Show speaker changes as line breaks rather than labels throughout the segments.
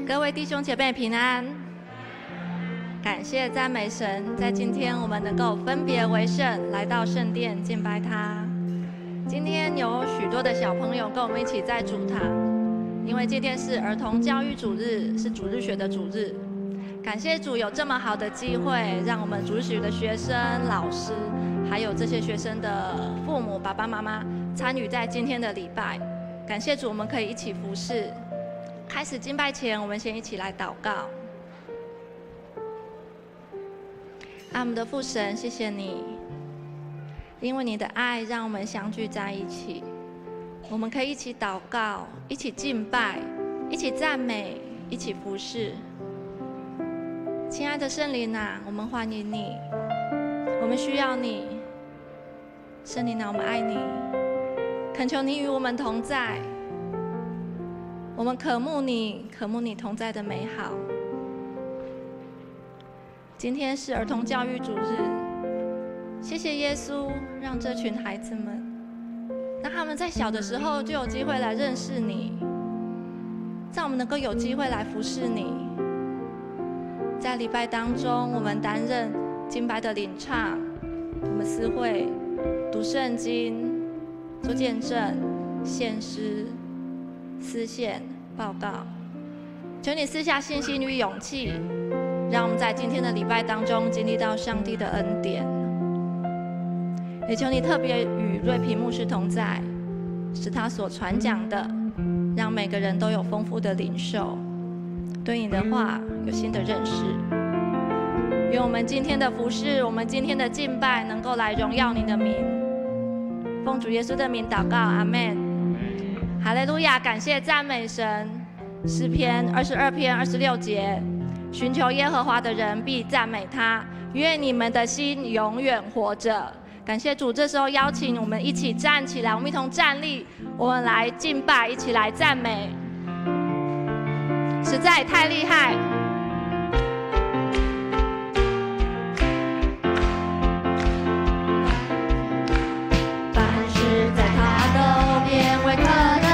各位弟兄姐妹平安，感谢赞美神，在今天我们能够分别为圣，来到圣殿敬拜他。今天有许多的小朋友跟我们一起在主堂，因为今天是儿童教育主日，是主日学的主日。感谢主有这么好的机会，让我们主日学的学生、老师，还有这些学生的父母、爸爸妈妈参与在今天的礼拜。感谢主，我们可以一起服侍。开始敬拜前，我们先一起来祷告。爱我们的父神，谢谢你，因为你的爱让我们相聚在一起，我们可以一起祷告，一起敬拜，一起赞美，一起服侍。亲爱的圣灵啊，我们欢迎你，我们需要你。圣灵啊，我们爱你，恳求你与我们同在。我们渴慕你，渴慕你同在的美好。今天是儿童教育主日，谢谢耶稣，让这群孩子们，让他们在小的时候就有机会来认识你，让我们能够有机会来服侍你。在礼拜当中，我们担任敬拜的领唱，我们私会、读圣经、做见证、献诗、思献报告，求你赐下信心与勇气，让我们在今天的礼拜当中经历到上帝的恩典。也求你特别与瑞平牧师同在，使他所传讲的，让每个人都有丰富的领受，对你的话有新的认识。愿我们今天的服事，我们今天的敬拜，能够来荣耀你的名。奉主耶稣的名祷告，阿们。哈利路亚！感谢赞美神。诗篇22篇26节，寻求耶和华的人必赞美他，愿你们的心永远活着。感谢主，这时候邀请我们一起站起来，我们一同站立，我们来敬拜，一起来赞美，实在太厉害。凡事在他的后面为可能。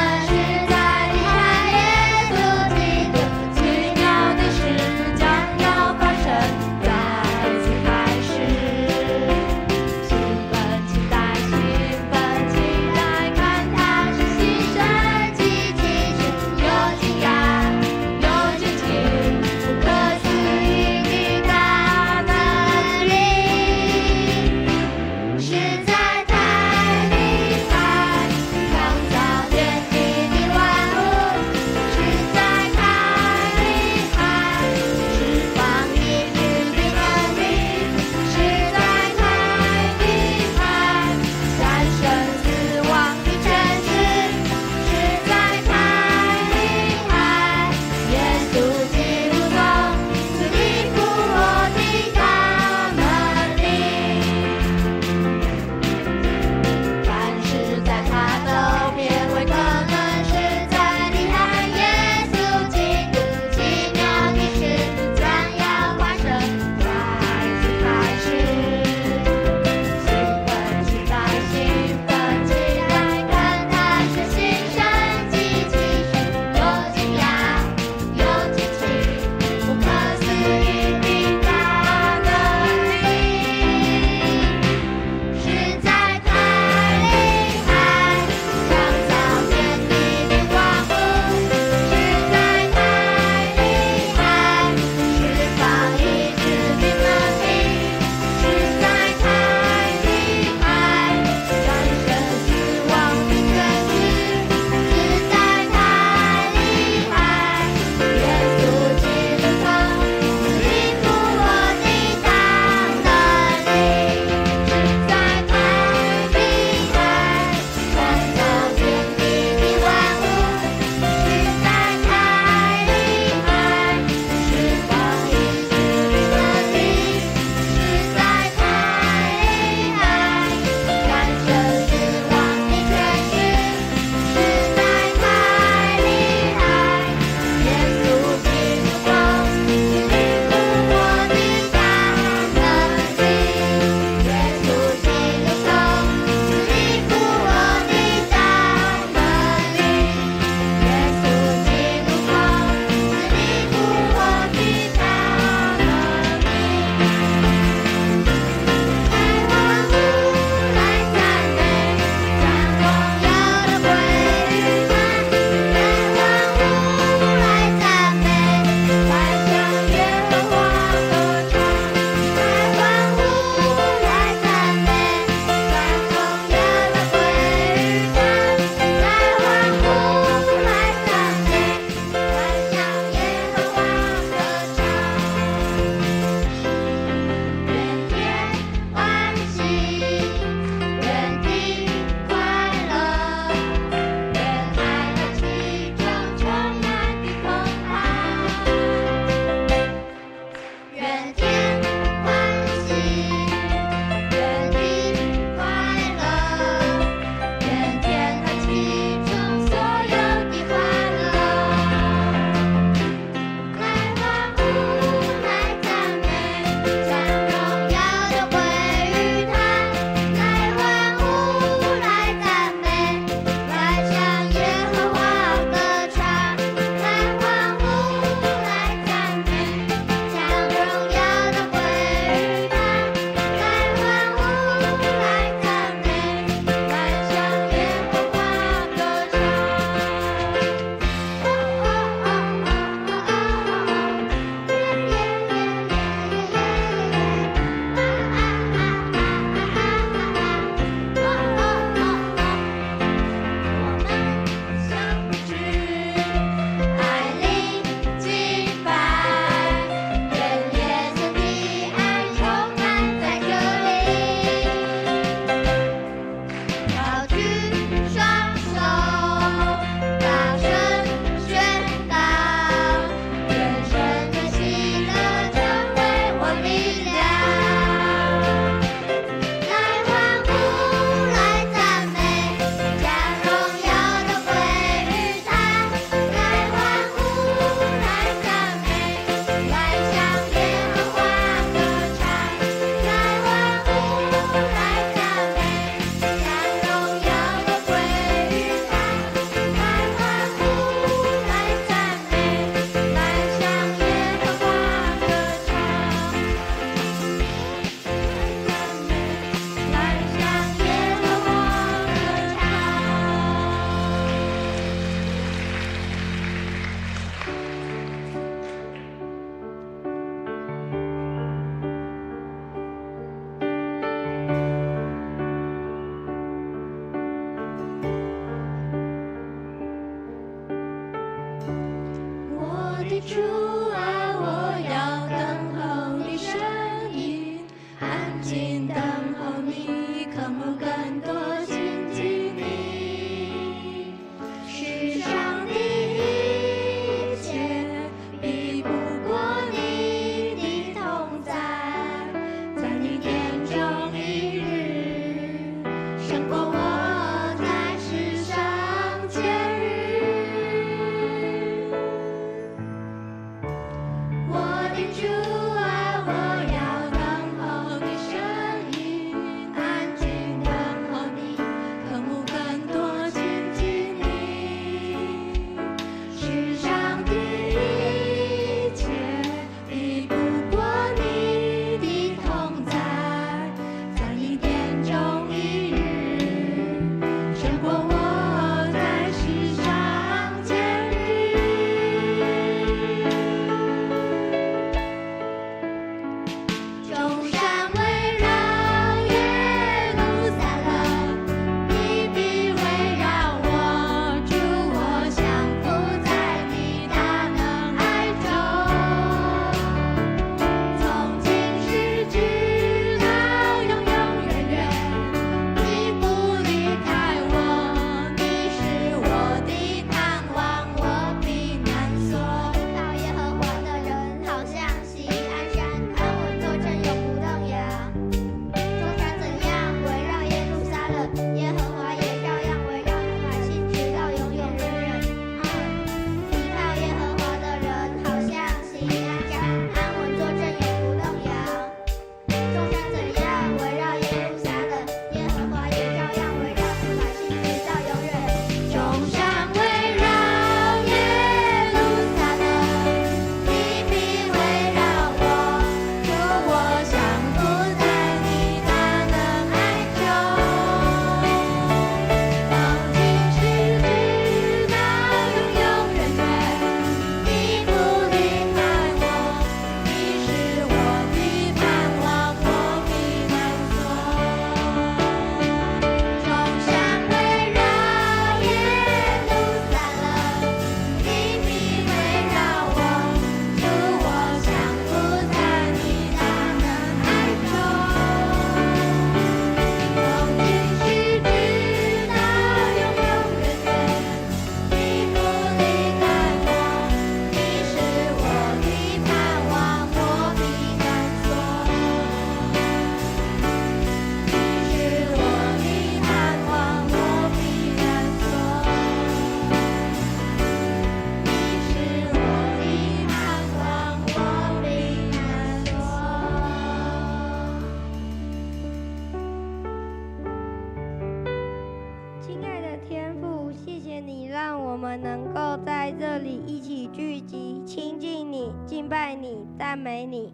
们能够在这里一起聚集，亲近你、敬拜你、赞美你。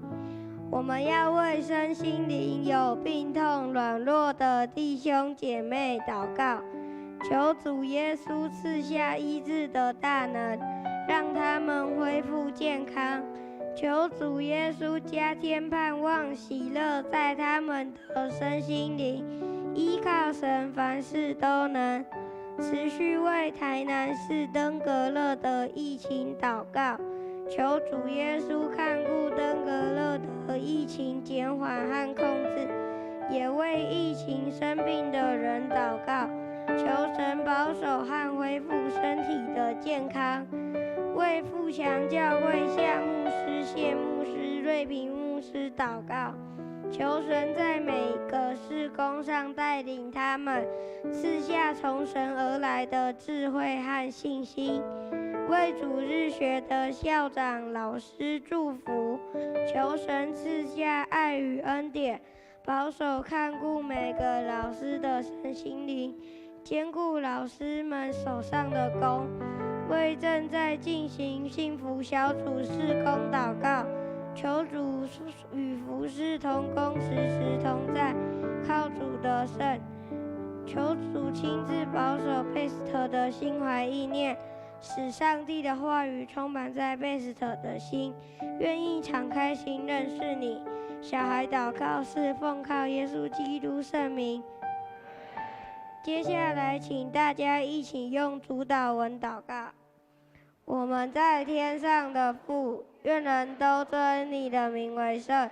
我们要为身心灵有病痛、软弱的弟兄姐妹祷告，求主耶稣赐下医治的大能，让他们恢复健康。求主耶稣加添盼望、喜乐在他们的身心灵，依靠神，凡事都能。持续为台南市登革热的疫情祷告，求主耶稣看顾登革热的疫情减缓和控制，也为疫情生病的人祷告，求神保守和恢复身体的健康。为富强教会夏牧师、谢牧师、瑞平牧师祷告，求神在每个事工上带领他们，赐下从神而来的智慧和信心。为主日学的校长、老师祝福，求神赐下爱与恩典，保守看顾每个老师的身心灵，兼顾老师们手上的工。为正在进行幸福小组事工祷告，求主与服事同工，时时同在，靠主得胜。求主亲自保守贝斯特的心怀意念，使上帝的话语充满在贝斯特的心，愿意敞开心认识你。小孩祷告是奉靠耶稣基督圣名。接下来请大家一起用主祷文祷告。我们在天上的父，愿人都尊你的名为圣。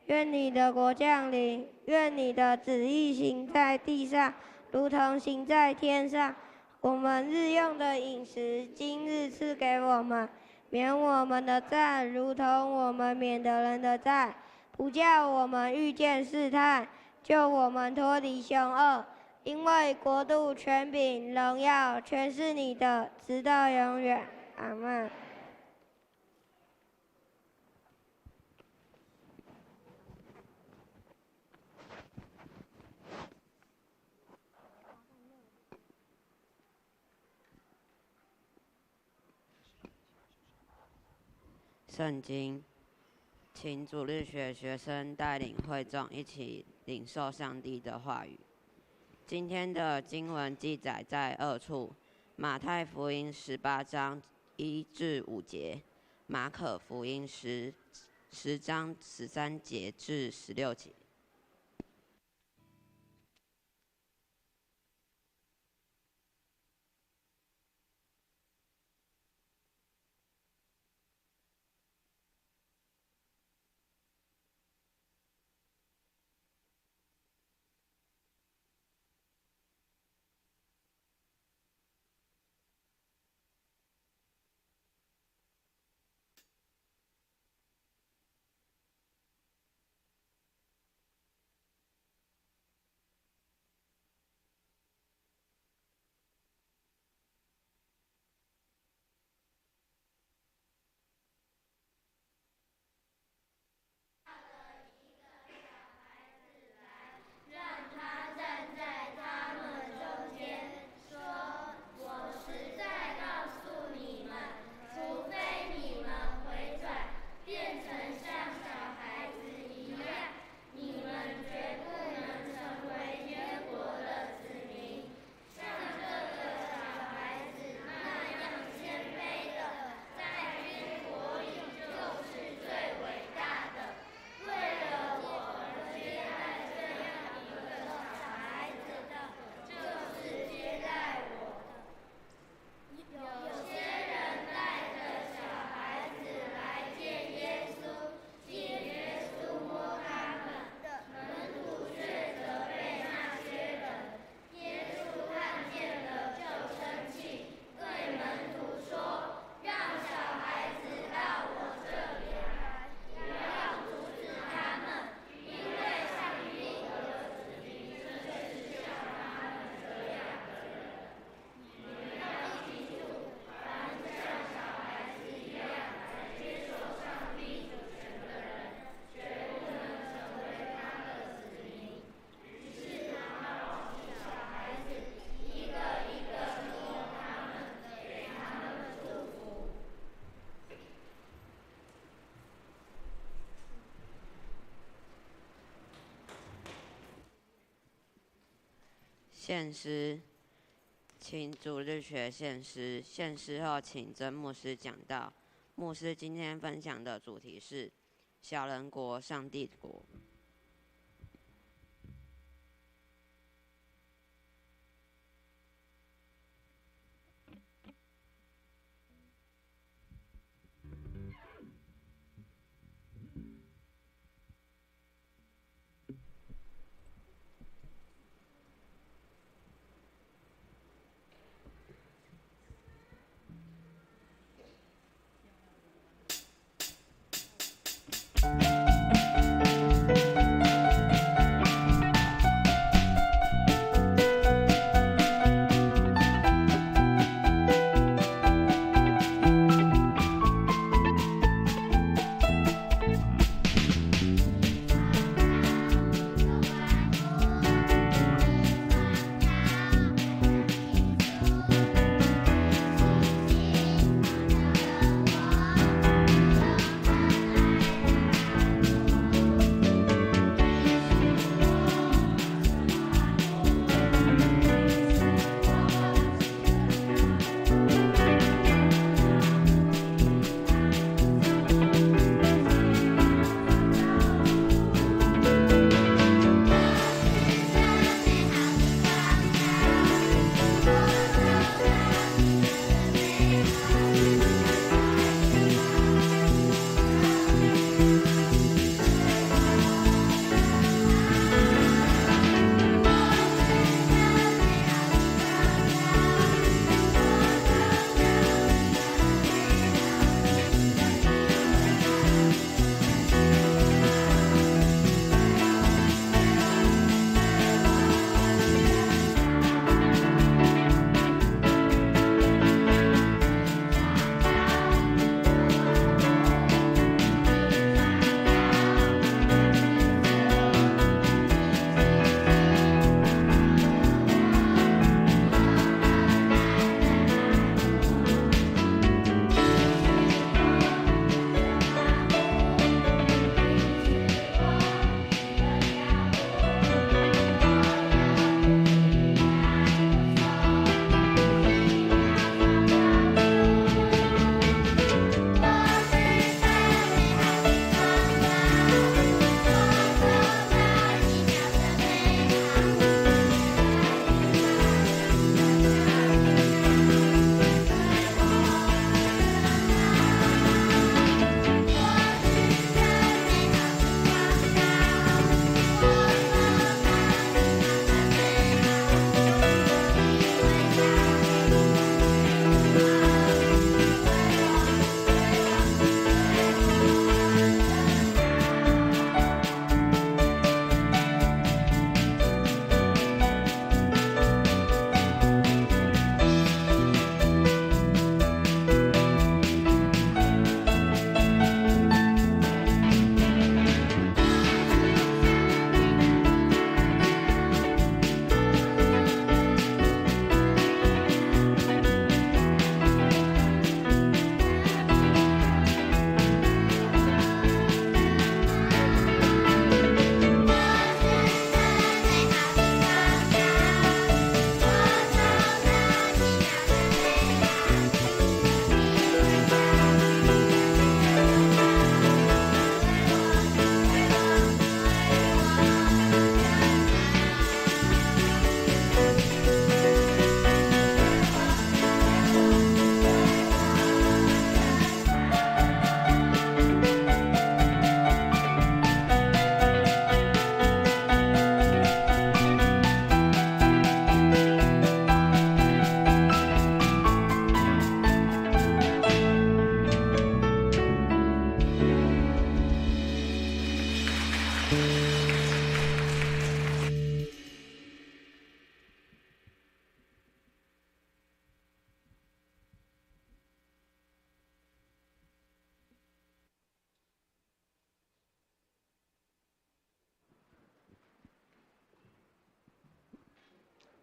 愿你的国降临，愿你的旨意行在地上，如同行在天上。我们日用的饮食，今日赐给我们，免我们的债，如同我们免得人的债，不叫我们遇见试探，救我们脱离凶恶。因为国度、权柄、荣耀，全是你的，直到永远。阿们。
圣经，请主日学学生带领会众一起领受上帝的话语。今天的经文记载在2处：马太福音18章1至5节，马可福音10章13节至16节。献诗，请主日学献诗。献诗后，请曾牧师讲道。牧师今天分享的主题是小人国、上帝国。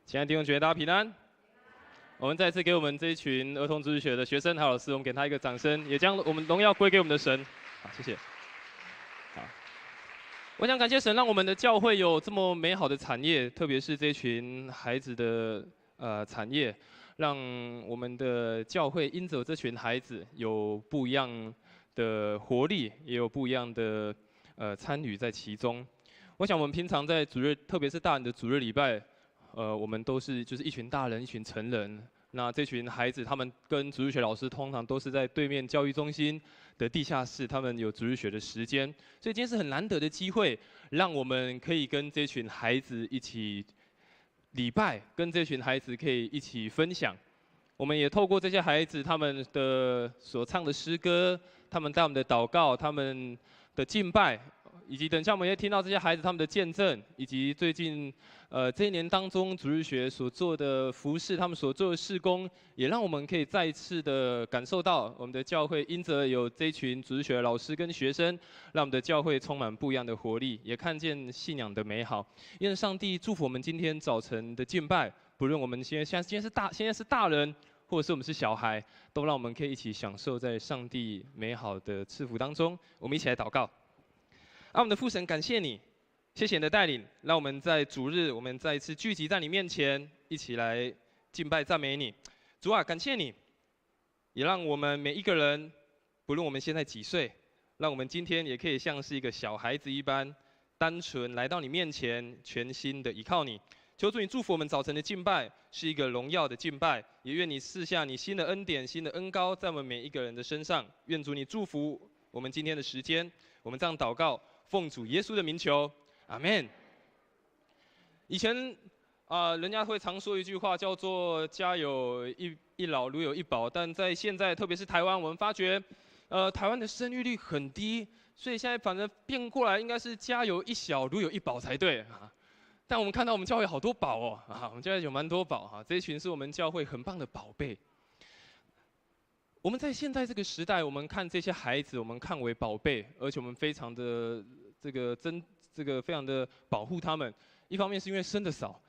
亲爱的弟兄姐妹，大家平安。我们再次给我们这一群儿童主日学的学生还有老师，我们给他一个掌声，也将我们荣耀归给我们的神。好，谢谢。好，我想感谢神，让我们的教会有这么美好的产业，特别是这群孩子的产业，让我们的教会因着这群孩子有不一样的活力，也有不一样的参与在其中。我想我们平常在主日，特别是大人的主日礼拜，我们都是就是一群大人，一群成人。那这群孩子，他们跟主日学老师通常都是在对面教育中心的地下室，他们有主日学的时间，所以今天是很难得的机会，让我们可以跟这群孩子一起礼拜，跟这群孩子可以一起分享。我们也透过这些孩子他们的所唱的诗歌，他们带我们的祷告，他们的敬拜，以及等下我们也听到这些孩子他们的见证，以及最近这一年当中主日学所做的服事，他们所做的事工，也让我们可以再一次的感受到我们的教会因着有这群主日学的老师跟学生，让我们的教会充满不一样的活力，也看见信仰的美好。愿上帝祝福我们今天早晨的敬拜，不论我们现在是大人，或者是我们是小孩，都让我们可以一起享受在上帝美好的赐福当中。我们一起来祷告。我们的父神，感谢你，谢谢你的带领，让我们在主日，我们再一次聚集在你面前，一起来敬拜赞美你。主啊，感谢你，也让我们每一个人，不论我们现在几岁，让我们今天也可以像是一个小孩子一般，单纯来到你面前，全心的依靠你。求主你祝福我们早晨的敬拜是一个荣耀的敬拜，也愿你赐下你新的恩典、新的恩膏在我们每一个人的身上。愿主你祝福我们今天的时间，我们这样祷告。奉主耶稣的名求，阿们。以前人家会常说一句话，叫做"家有一老，如有一宝"。但在现在，特别是台湾，我们发觉，台湾的生育率很低，所以现在反正变过来，应该是"家有一小，如有一宝"才对啊。但我们看到我们教会好多宝哦，我们教会有蛮多宝哈，这一群是我们教会很棒的宝贝。我们在现在这个时代，我们看这些孩子，我们看为宝贝，而且我们非常的非常的保护他们。一方面是因为生的少，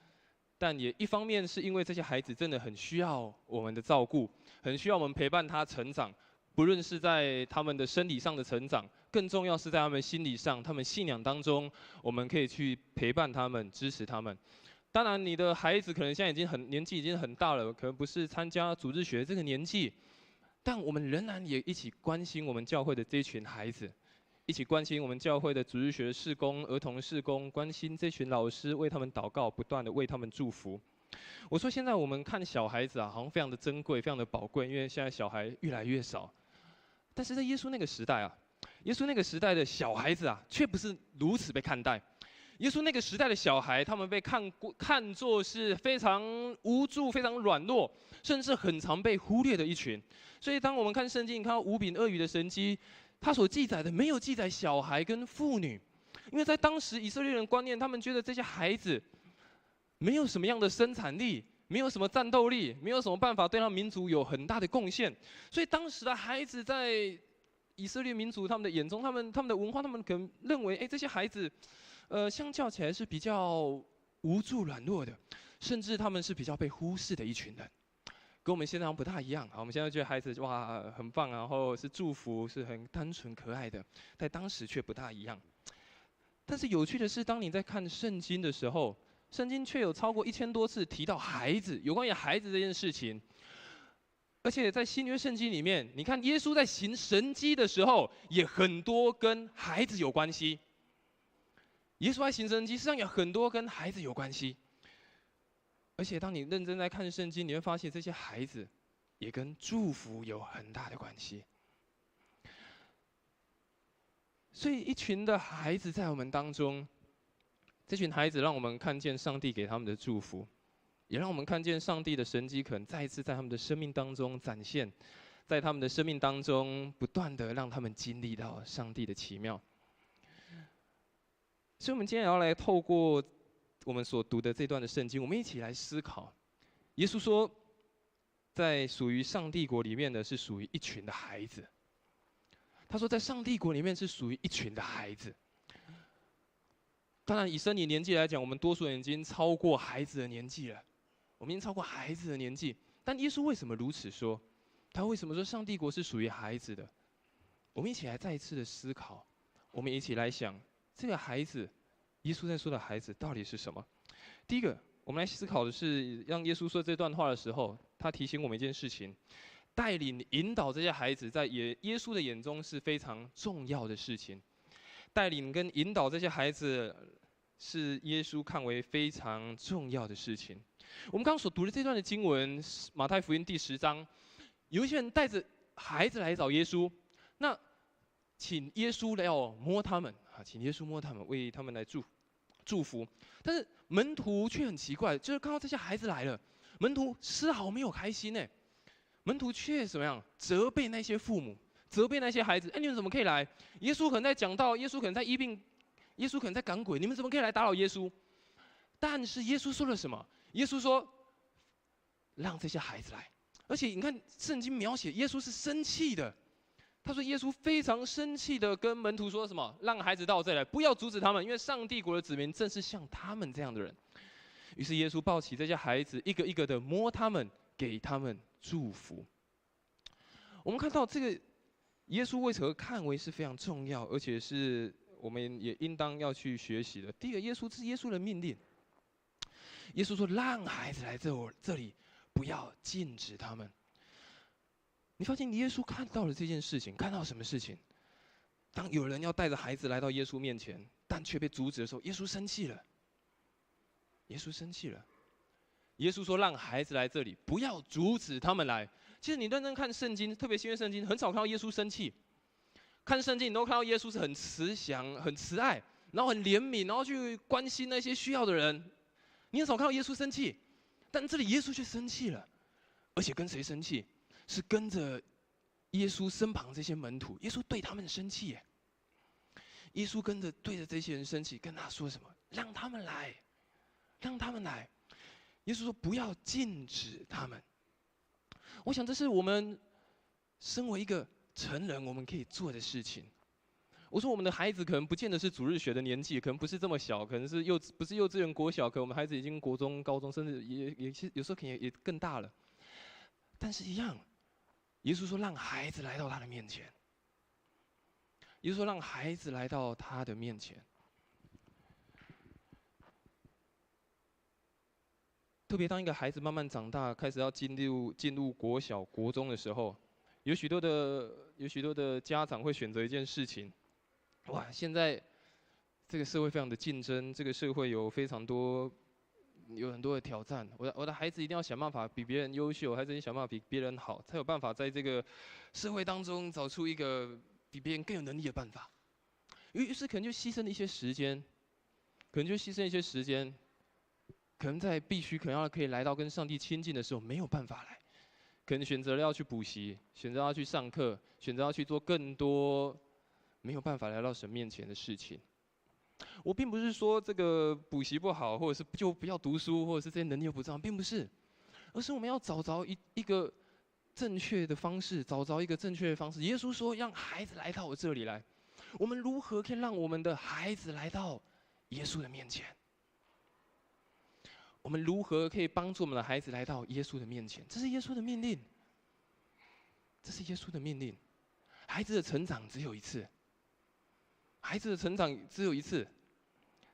但也一方面是因为这些孩子真的很需要我们的照顾，很需要我们陪伴他成长。不论是在他们的生理上的成长，更重要是在他们心理上、他们信仰当中，我们可以去陪伴他们、支持他们。当然，你的孩子可能现在年纪已经很大了，可能不是参加主日学这个年纪。但我们仍然也一起关心我们教会的这群孩子，一起关心我们教会的主日学事工、儿童事工，关心这群老师，为他们祷告，不断的为他们祝福。我说现在我们看小孩子好像非常的珍贵，非常的宝贵，因为现在小孩越来越少。但是在耶稣那个时代耶稣那个时代的小孩子却不是如此被看待。耶稣那个时代的小孩，他们被看作是非常无助、非常软弱，甚至很常被忽略的一群。所以，当我们看圣经，看到5饼2鱼的神迹，他所记载的没有记载小孩跟妇女，因为在当时以色列人观念，他们觉得这些孩子没有什么样的生产力，没有什么战斗力，没有什么办法对他们民族有很大的贡献。所以，当时的孩子在以色列民族他们的眼中，他们的文化，他们可能认为，这些孩子，相较起来是比较无助软弱的，甚至他们是比较被忽视的一群人。跟我们现在好像不大一样，我们现在觉得孩子哇很棒，然后是祝福，是很单纯可爱的，在当时却不大一样。但是有趣的是，当你在看圣经的时候，圣经却有超过1000多次提到孩子，有关于孩子这件事情。而且在新约圣经里面，你看耶稣在行神迹的时候，也很多跟孩子有关系。耶稣在行神迹，实际上有很多跟孩子有关系。而且当你认真在看圣经，你会发现这些孩子也跟祝福有很大的关系。所以一群的孩子在我们当中，这群孩子让我们看见上帝给他们的祝福，也让我们看见上帝的神迹可能再一次在他们的生命当中展现，在他们的生命当中不断的让他们经历到上帝的奇妙。所以我们今天也要来透过我们所读的这段的圣经，我们一起来思考。耶稣说，在属于上帝国里面的是属于一群的孩子。他说，在上帝国里面是属于一群的孩子。当然，以生理年纪来讲，我们多数人已经超过孩子的年纪了，我们已经超过孩子的年纪。但耶稣为什么如此说？他为什么说上帝国是属于孩子的？我们一起来再一次的思考，我们一起来想，这个孩子，耶稣在说的孩子到底是什么？第一个，我们来思考的是，让耶稣说这段话的时候，他提醒我们一件事情：带领、引导这些孩子，在耶稣的眼中是非常重要的事情。带领跟引导这些孩子，是耶稣看为非常重要的事情。我们刚刚所读的这段的经文，马太福音第10章，有一些人带着孩子来找耶稣，那请耶稣来摸他们啊，请耶稣摸他们，为他们来祝福。但是门徒却很奇怪，就是看到这些孩子来了，门徒丝毫没有开心呢。门徒却怎么样？责备那些父母，责备那些孩子。哎，你们怎么可以来？耶稣可能在讲道，耶稣可能在医病，耶稣可能在赶鬼，你们怎么可以来打扰耶稣？但是耶稣说了什么？耶稣说，让这些孩子来。而且你看圣经描写耶稣是生气的，他说耶稣非常生气的跟门徒说什么？让孩子到我这里来，不要阻止他们，因为上帝国的子民正是像他们这样的人。于是耶稣抱起这些孩子，一个一个的摸他们，给他们祝福。我们看到这个耶稣为何看为是非常重要，而且是我们也应当要去学习的。第一个，耶稣的命令。耶稣说：“让孩子来这里，不要禁止他们。”你发现耶稣看到了这件事情，看到什么事情？当有人要带着孩子来到耶稣面前，但却被阻止的时候，耶稣生气了。耶稣生气了。耶稣说：“让孩子来这里，不要阻止他们来。”其实你认真看圣经，特别新约圣经，很少看到耶稣生气。看圣经，你都看到耶稣是很慈祥、很慈爱，然后很怜悯，然后去关心那些需要的人。你很少看到耶稣生气，但这里耶稣却生气了，而且跟谁生气？是跟着耶稣身旁这些门徒，耶稣对他们生气耶。耶稣对着这些人生气，跟他说什么？让他们来，让他们来。耶稣说不要禁止他们。我想这是我们身为一个成人我们可以做的事情。我说我们的孩子可能不见得是主日学的年纪，可能不是这么小，可能是不是幼稚园、国小，可能我们孩子已经国中、高中，甚至也有时候可能也更大了。但是一样，耶稣说让孩子来到他的面前。耶稣说让孩子来到他的面前。特别当一个孩子慢慢长大，开始要进入国小、国中的时候，有许多的家长会选择一件事情。哇，现在这个社会非常的竞争，这个社会有很多的挑战。我的孩子一定要想办法比别人优秀，孩子一定想办法比别人好，才有办法在这个社会当中找出一个比别人更有能力的办法。于是可能就牺牲了一些时间，可能在可以来到跟上帝亲近的时候没有办法来，可能选择了要去补习，选择要去上课，选择要去做更多没有办法来到神面前的事情。我并不是说这个补习不好，或者是就不要读书，或者是这些能力又不重要，并不是，而是我们要找着一个正确的方式，耶稣说让孩子来到我这里来，我们如何可以让我们的孩子来到耶稣的面前？我们如何可以帮助我们的孩子来到耶稣的面前？这是耶稣的命令。这是耶稣的命令。孩子的成长只有一次。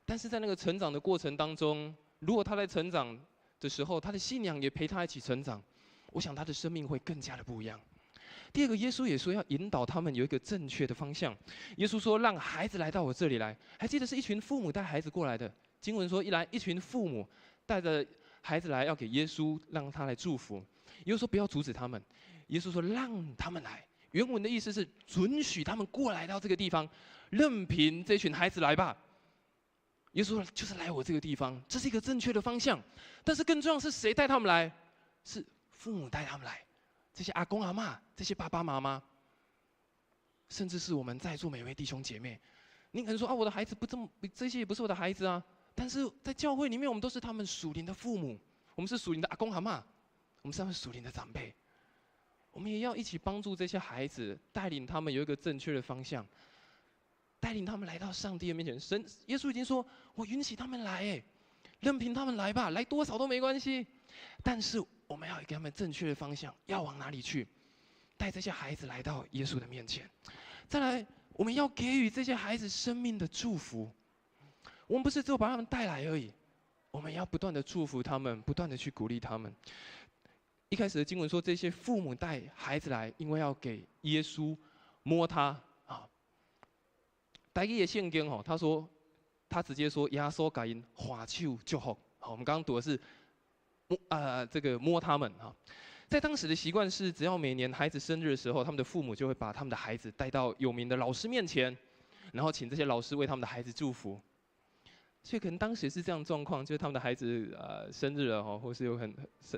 但是在那个成长的过程当中，如果他在成长的时候，他的信仰也陪他一起成长，我想他的生命会更加的不一样。第二个，耶稣也说要引导他们有一个正确的方向。耶稣说让孩子来到我这里来，还记得是一群父母带孩子过来的。经文说一群父母带着孩子来，要给耶稣，让他来祝福。耶稣说不要阻止他们，耶稣说让他们来。原文的意思是准许他们过来到这个地方，任凭这群孩子来吧。耶稣说就是来我这个地方，这是一个正确的方向。但是更重要是谁带他们来？是父母带他们来，这些阿公阿嬷，这些爸爸妈妈，甚至是我们在座每位弟兄姐妹。你可能说啊，我的孩子这些也不是我的孩子啊。但是在教会里面，我们都是他们属灵的父母，我们是属灵的阿公阿嬷，我们是他们属灵的长辈。我们也要一起帮助这些孩子，带领他们有一个正确的方向，带领他们来到上帝的面前。耶稣已经说：“我允许他们来，任凭他们来吧，来多少都没关系。”但是我们要给他们正确的方向，要往哪里去？带这些孩子来到耶稣的面前。再来，我们要给予这些孩子生命的祝福。我们不是只有把他们带来而已，我们要不断的祝福他们，不断的去鼓励他们。一开始的经文说，这些父母带孩子来，因为要给耶稣摸他啊。台语的圣经哦，他直接说耶稣给因画手祝福。好，我们刚刚读的是这个摸他们啊。在当时的习惯是，只要每年孩子生日的时候，他们的父母就会把他们的孩子带到有名的老师面前，然后请这些老师为他们的孩子祝福。所以可能当时是这样的状况，就是他们的孩子生日了哈，或是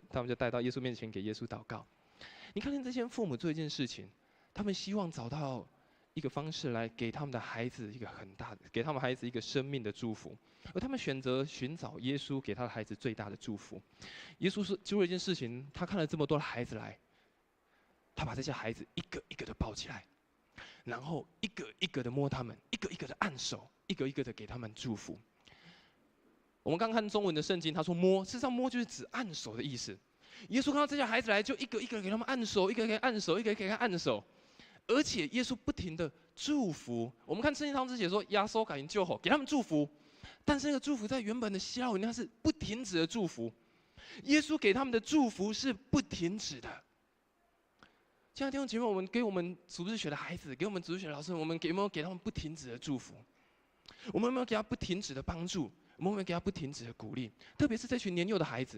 他们就带到耶稣面前给耶稣祷告。你看见这些父母做一件事情，他们希望找到一个方式来给他们的孩子一个很大的，给他们孩子一个生命的祝福，而他们选择寻找耶稣给他的孩子最大的祝福。耶稣做了一件事情，他看了这么多的孩子来，他把这些孩子一个一个的抱起来，然后一个一个的摸他们，一个一个的按手，一个一个的给他们祝福。我们刚看中文的圣经，他说摸，事实上摸就是指按手的意思。耶稣看到这些孩子来，就一个一个给他们按手，一个一个按手，一个一个给他按手，而且耶稣不停的祝福。我们看圣经上之写说，耶稣感应救后，给他们祝福，但是那个祝福在原本的希腊文那是不停止的祝福。耶稣给他们的祝福是不停止的。亲爱的弟兄姐妹，我们给我们主日学的孩子，给我们主日学的老师，我们有没有给他们不停止的祝福？我们有没有给他不停止的帮助？我们会给他不停止的鼓励，特别是这群年幼的孩子。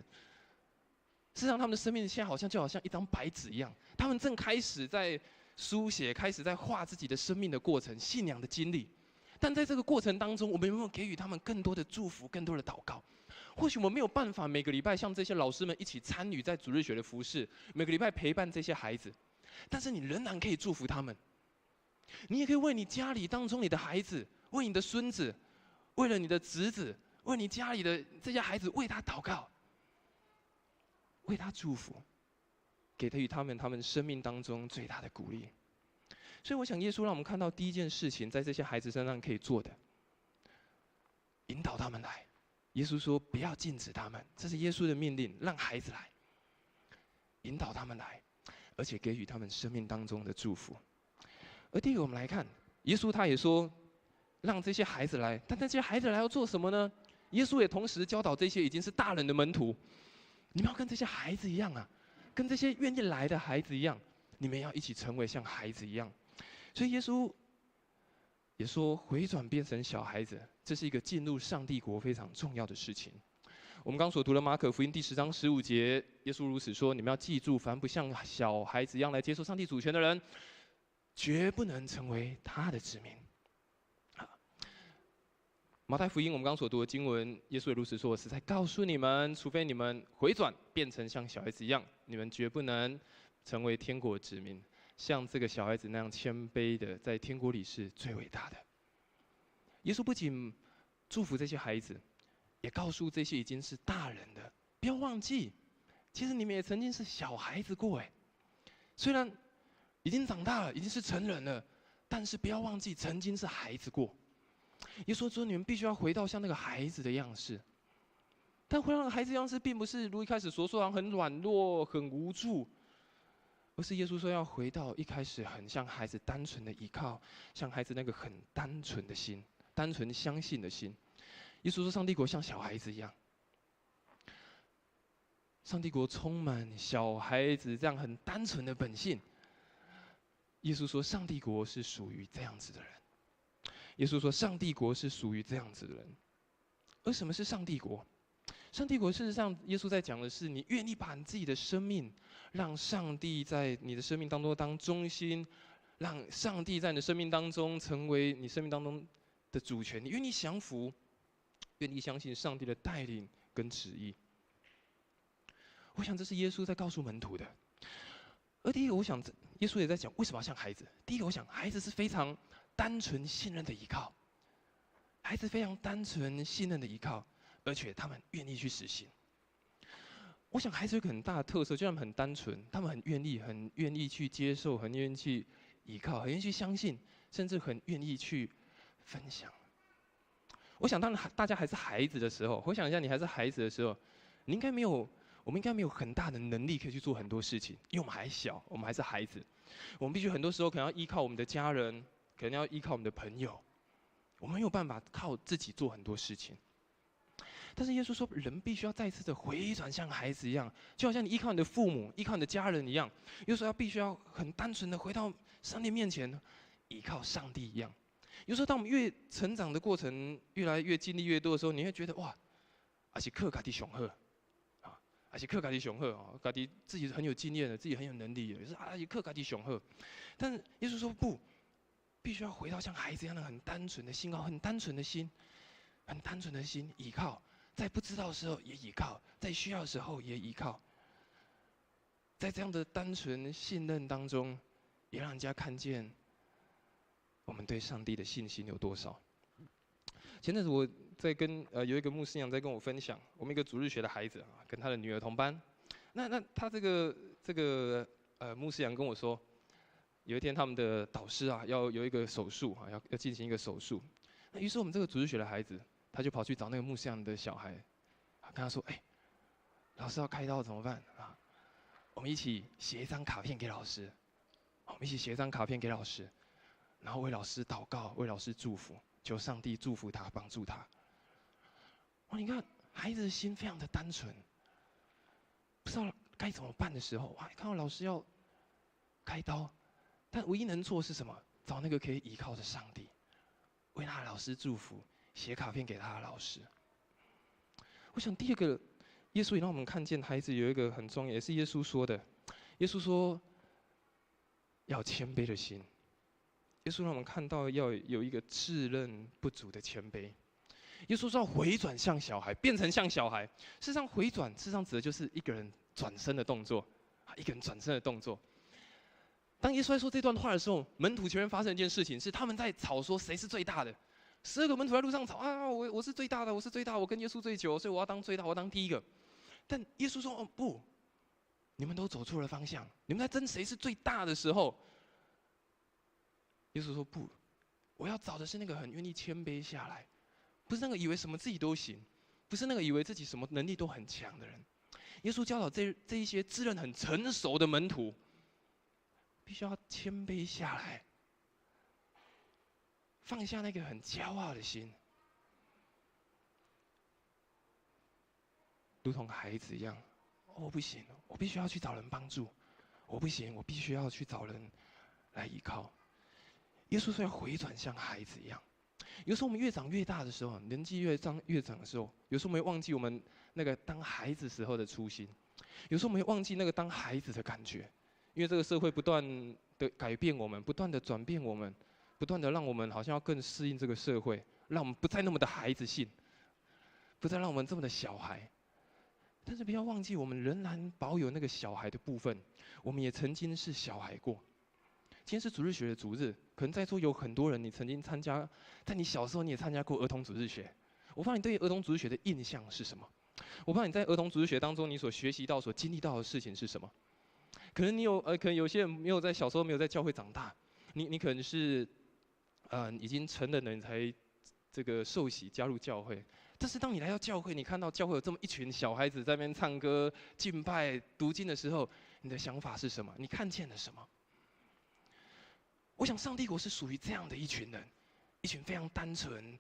事实上，他们的生命现在好像一张白纸一样，他们正开始在书写，开始在画自己的生命的过程、信仰的经历。但在这个过程当中，我们有没有给予他们更多的祝福、更多的祷告？或许我们没有办法每个礼拜像这些老师们一起参与在主日学的服事，每个礼拜陪伴这些孩子，但是你仍然可以祝福他们。你也可以为你家里当中你的孩子，为你的孙子，为了你的侄子，为你家里的这些孩子，为他祷告，为他祝福，给予他们生命当中最大的鼓励。所以我想，耶稣让我们看到第一件事情，在这些孩子身上可以做的，引导他们来。耶稣说：“不要禁止他们，这是耶稣的命令，让孩子来，引导他们来，而且给予他们生命当中的祝福。”而第一个，我们来看，耶稣他也说，让这些孩子来，但这些孩子来要做什么呢？耶稣也同时教导这些已经是大人的门徒，你们要跟这些孩子一样啊，跟这些愿意来的孩子一样，你们要一起成为像孩子一样。所以耶稣也说，回转变成小孩子，这是一个进入上帝国非常重要的事情。我们刚所读的马可福音第10章15节，耶稣如此说：“你们要记住，凡不像小孩子一样来接受上帝主权的人，绝不能成为他的子民。”马太福音我们刚所读的经文，耶稣也如此说：“我实在告诉你们，除非你们回转，变成像小孩子一样，你们绝不能成为天国的子民。像这个小孩子那样谦卑的，在天国里是最伟大的。”耶稣不仅祝福这些孩子，也告诉这些已经是大人的，不要忘记，其实你们也曾经是小孩子过哎。虽然已经长大了，已经是成人了，但是不要忘记曾经是孩子过。耶稣说：“你们必须要回到像那个孩子的样式。”但回到那个孩子的样式，并不是如一开始所说很软弱、很无助，而是耶稣说要回到一开始很像孩子单纯的依靠，像孩子那个很单纯的心，单纯相信的心。耶稣说，上帝国像小孩子一样，上帝国充满小孩子这样很单纯的本性。耶稣说，上帝国是属于这样子的人。耶稣说，上帝国是属于这样子的人。而什么是上帝国？上帝国事实上，耶稣在讲的是，你愿意把你自己的生命，让上帝在你的生命当中当中心，让上帝在你的生命当中成为你生命当中的主权。你愿意降服，愿意相信上帝的带领跟旨意。我想这是耶稣在告诉门徒的。而第一个，我想耶稣也在讲为什么要像孩子。第一个，我想孩子是非常单纯信任的依靠，孩子非常单纯信任的依靠，而且他们愿意去实行。我想孩子有个很大的特色，就他们很单纯，他们很愿意去接受，很愿意去依靠，很愿意去相信，甚至很愿意去分享。我想当大家还是孩子的时候，回想一下你还是孩子的时候，我们应该没有很大的能力可以去做很多事情，因为我们还小，我们还是孩子。我们必须很多时候可能要依靠我们的家人，可能要依靠我们的朋友，我们没有办法靠自己做很多事情。但是耶稣说，人必须要再次的回转像孩子一样，就好像你依靠你的父母、依靠你的家人一样。耶稣必须要很单纯的回到上帝面前，依靠上帝一样。有时候，当我们越成长的过程，越来越经历越多的时候，你会觉得哇，还是靠家己上好，啊，还是靠家己上好啊，家己自己很有经验的，自己很有能力的，是还是靠家己上好。但是耶稣说不，必须要回到像孩子一样的很单纯的心，很单纯的心，很单纯的心，依靠。在不知道的时候也依靠，在需要的时候也依靠，在这样的单纯信任当中，也让人家看见我们对上帝的信心有多少。前阵子我在跟有一个牧师娘在跟我分享，我们一个主日学的孩子啊，跟他的女儿同班。那他这个牧师娘跟我说，有一天他们的导师啊要有一个手术啊，要进行一个手术。那于是我们这个主日学的孩子，他就跑去找那个牧师娘的小孩，跟他说：“哎，老师要开刀怎么办啊？我们一起写一张卡片给老师，我们一起写一张卡片给老师，然后为老师祷告，为老师祝福，求上帝祝福他，帮助他。”哇，你看孩子的心非常的单纯，不知道该怎么办的时候，哇，看到老师要开刀，但唯一能做的是什么？找那个可以依靠的上帝，为他的老师祝福。写卡片给他的老师。我想第二个，耶稣也让我们看见孩子有一个很重要，也是耶稣说的。耶稣说要谦卑的心。耶稣让我们看到要有一个自认不足的谦卑。耶稣说要回转像小孩，变成像小孩。事实上回转，事实上指的就是一个人转身的动作，一个人转身的动作。当耶稣在说这段话的时候，门徒前面发生一件事情，是他们在吵说谁是最大的。12个门徒在路上吵啊，我是最大的，我是最大，我跟耶稣最久，所以我要当最大，我要当第一个。但耶稣说：“哦不，你们都走错了方向。你们在争谁是最大的时候，耶稣说不，我要找的是那个很愿意谦卑下来，不是那个以为什么自己都行，不是那个以为自己什么能力都很强的人。耶稣教导这一些自认很成熟的门徒，必须要谦卑下来。”放下那个很骄傲的心，如同孩子一样。我不行，我必须要去找人帮助。我不行，我必须要去找人来依靠。耶稣说要回转像孩子一样。有时候我们越长越大的时候，年纪越长的时候，有时候我们会忘记我们那个当孩子时候的初心。有时候我们会忘记那个当孩子的感觉，因为这个社会不断的改变我们，不断的转变我们。不断的让我们好像要更适应这个社会，让我们不再那么的孩子性，不再让我们这么的小孩。但是不要忘记，我们仍然保有那个小孩的部分，我们也曾经是小孩过。今天是主日学的主日，可能在座有很多人，你曾经参加，在你小时候你也参加过儿童主日学。我不知道你对儿童主日学的印象是什么？我不知道你在儿童主日学当中，你所学习到、所经历到的事情是什么？可能可能有些人没有在小时候没有在教会长大，你可能是。已经成人了，你才这个受洗加入教会。但是当你来到教会，你看到教会有这么一群小孩子在那边唱歌、敬拜、读经的时候，你的想法是什么？你看见了什么？我想上帝国是属于这样的一群人，一群非常单纯、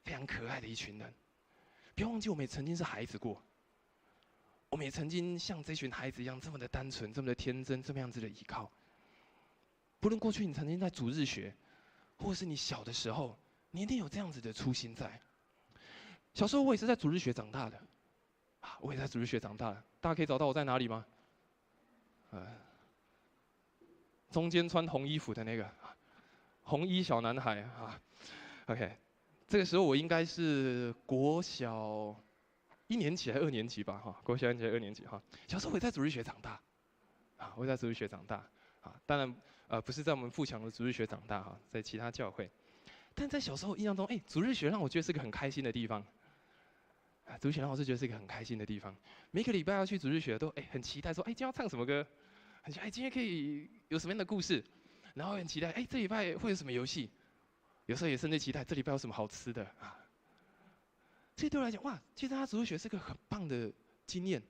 非常可爱的一群人。不要忘记，我们也曾经是孩子过，我们也曾经像这群孩子一样，这么的单纯、这么的天真、这么样子的依靠。不论过去你曾经在主日学。或是你小的时候，你一定有这样子的初心在。小时候我也是在主日学长大的，我也在主日学长大的。大家可以找到我在哪里吗？中间穿红衣服的那个，红衣小男孩啊。OK， 这个时候我应该是国小1年级还是2年级吧？哈，国小1年级还是2年级哈。小时候我也在主日学长大，我也在主日学长大。当然。不是在我们富强的主日学长大哈，在其他教会，但在小时候印象中，主日学让我觉得是个很开心的地方。主日学让我是觉得是一个很开心的地方。每个礼拜要去主日学都很期待说，今天要唱什么歌？很期待今天可以有什么样的故事？然后很期待这礼拜会有什么游戏？有时候也甚至期待这礼拜有什么好吃的啊。这对我来讲，哇，其实他主日学是个很棒的经验。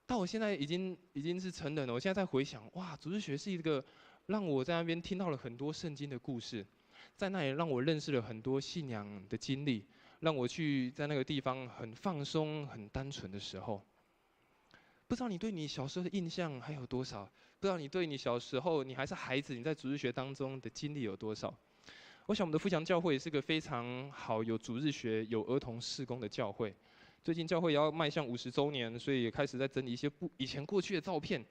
到我现在已经是成人了，我现在在回想，哇，主日学是一个让我在那边听到了很多圣经的故事，在那里让我认识了很多信仰的经历，让我去在那个地方很放松、很单纯的时候。不知道你对你小时候的印象还有多少？不知道你对你小时候你还是孩子，你在主日学当中的经历有多少？我想我们的富强教会也是个非常好有主日学、有儿童事工的教会。最近教会也要迈向50周年，所以也开始在整理一些以前过去的照片。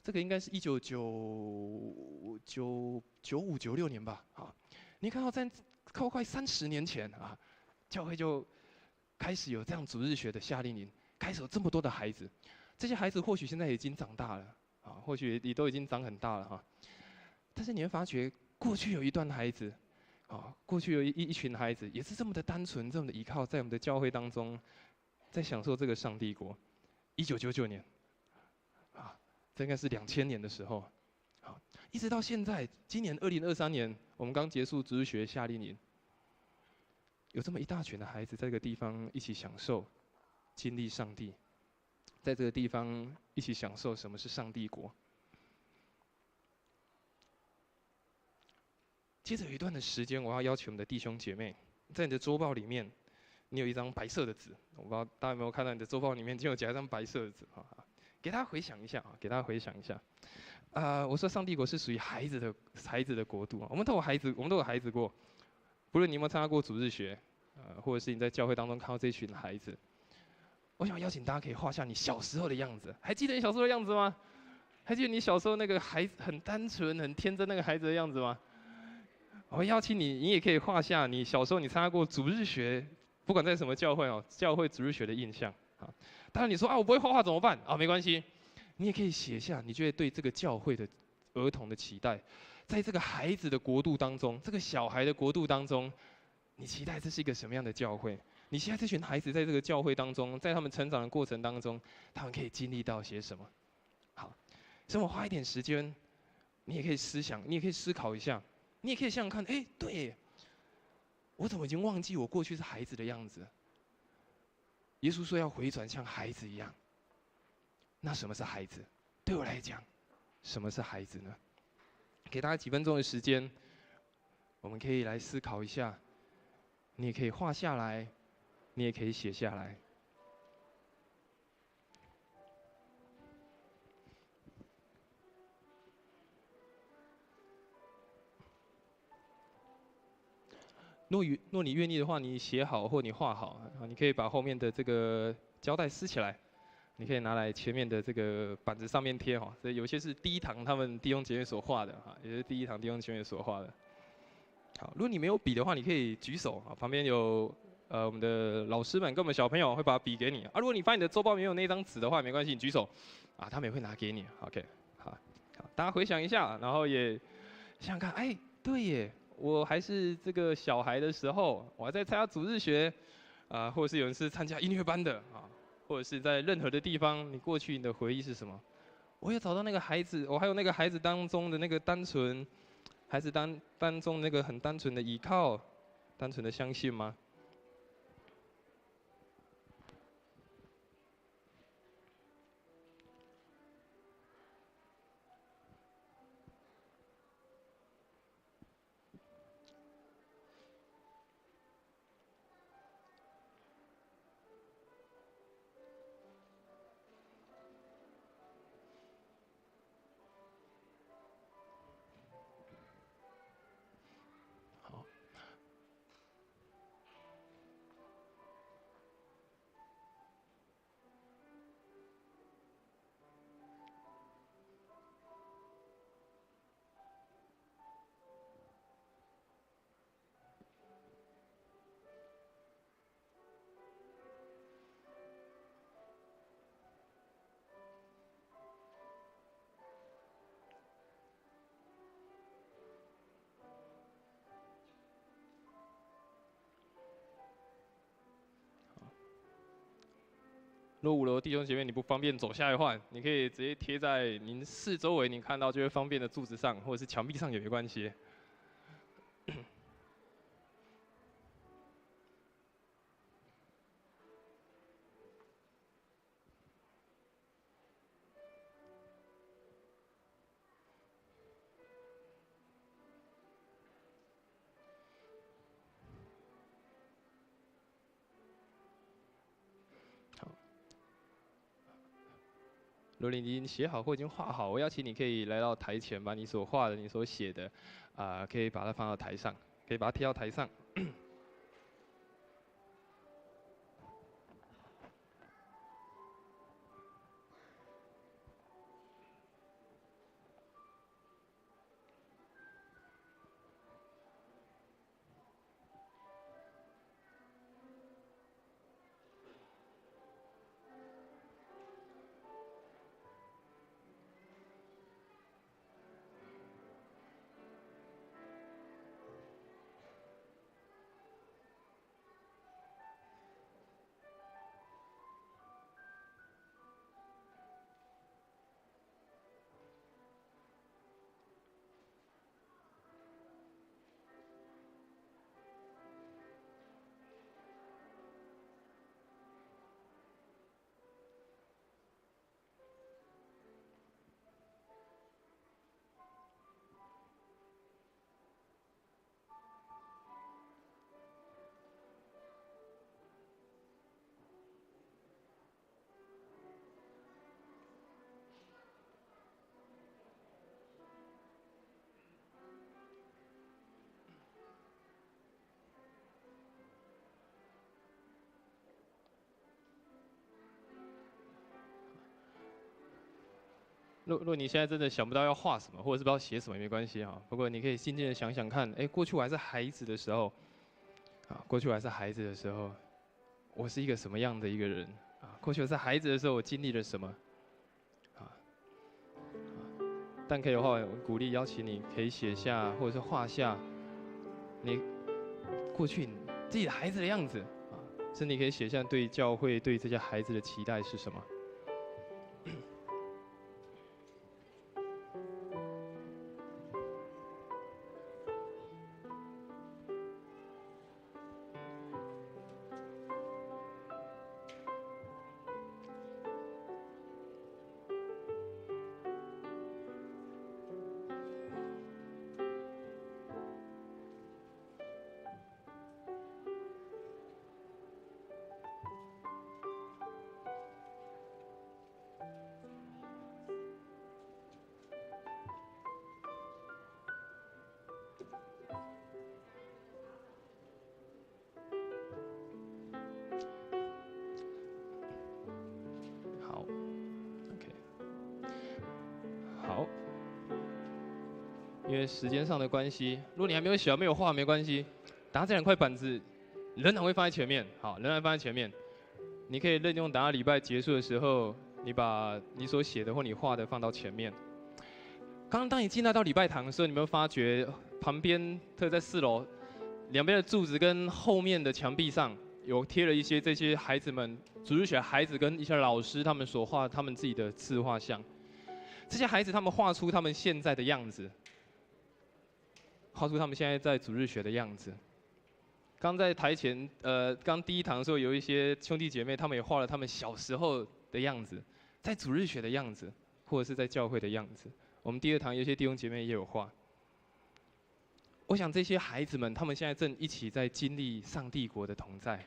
这个应该是1995、96年吧，啊，你看到在快30年前啊，教会就开始有这样主日学的夏令营，开始有这么多的孩子。这些孩子或许现在已经长大了，啊，或许也都已经长很大了哈。但是你会发觉，过去有一段孩子，啊，过去有一群孩子，也是这么的单纯，这么的依靠在我们的教会当中，在享受这个上帝国。1999年，啊，这应该是2000年的时候，好，一直到现在，今年2023年，我们刚结束主日学夏令营，有这么一大群的孩子在这个地方一起享受、经历上帝。在这个地方一起享受什么是上帝国。接着有一段的时间，我要邀请我们的弟兄姐妹，在你的周报里面，你有一张白色的纸，我不知道大家有没有看到你的周报里面就有夹一张白色的纸啊，给大家回想一下啊，给大家回想一下。我说上帝国是属于孩子的国度啊，我们都有孩子过，不论你有没有参加过主日学，或者是你在教会当中看到这群孩子。我想邀请大家可以画下你小时候的样子，还记得你小时候的样子吗？还记得你小时候那个孩子很单纯、很天真那个孩子的样子吗？我邀请你，你也可以画下你小时候你参加过主日学，不管在什么教会哦，教会主日学的印象啊。当然你说啊，我不会画画怎么办？啊，没关系，你也可以写下你觉得对这个教会的儿童的期待，在这个孩子的国度当中，这个小孩的国度当中，你期待这是一个什么样的教会？你现在这群孩子在这个教会当中，在他们成长的过程当中，他们可以经历到些什么？好，所以我花一点时间，你也可以思想，你也可以思考一下，你也可以想想看，哎，对，我怎么已经忘记我过去是孩子的样子？耶稣说要回转像孩子一样。那什么是孩子？对我来讲，什么是孩子呢？给大家几分钟的时间，我们可以来思考一下，你也可以画下来。你也可以写下来。若你愿意的话，你写好或你画好，你可以把后面的这个胶带撕起来，你可以拿来前面的这个板子上面贴哈。这有些是第一堂他们弟兄姐妹所画的哈，也是第一堂弟兄姐妹所画的。好，如果你没有笔的话，你可以举手啊，旁边有。我们的老师们跟我们小朋友会把笔给你啊。如果你发现你的周报没有那张纸的话，没关系，你举手，啊，他们也会拿给你。OK， 好，大家回想一下，然后也想想看，哎，对耶，我还是这个小孩的时候，我还在参加主日学，或者是有人是参加音乐班的啊，或者是在任何的地方，你过去你的回忆是什么？我有找到那个孩子，我还有那个孩子当中的那个单纯，孩子当中那个很单纯的依靠，单纯的相信吗？如果5楼弟兄姐妹你不方便走下来换，你可以直接贴在您四周围，您看到就会方便的柱子上，或者是墙壁上也没关系。如果你已经写好或已经画好，我邀请你可以来到台前，把你所画的、你所写的，可以把它放到台上，可以把它贴到台上。如果你现在真的想不到要画什么，或者是不知道写什么也没关系哈。不过你可以静静的想想看，过去我还是孩子的时候，过去我还是孩子的时候，我是一个什么样的一个人啊？过去我是孩子的时候，我经历了什么？但可以的话，我鼓励邀请你可以写下或者是画下你过去你自己的孩子的样子啊，甚至你可以写下对教会、对这些孩子的期待是什么。好，因为时间上的关系，如果你还没有写、没有画，没关系，等下这两块板子仍然会放在前面，好，仍然放在前面。你可以任用等下礼拜结束的时候，你把你所写的或你画的放到前面。刚刚当你进来到礼拜堂的时候，你有没有发觉旁边，特别在4楼，两边的柱子跟后面的墙壁上有贴了一些这些孩子们主日学孩子跟一些老师他们所画他们自己的自画像。这些孩子他们画出他们现在的样子，画出他们现在在主日学的样子。刚在台前，刚第一堂的时候，有一些兄弟姐妹他们也画了他们小时候的样子，在主日学的样子，或者是在教会的样子。我们第2堂有些弟兄姐妹也有画。我想这些孩子们，他们现在正一起在经历上帝国的同在，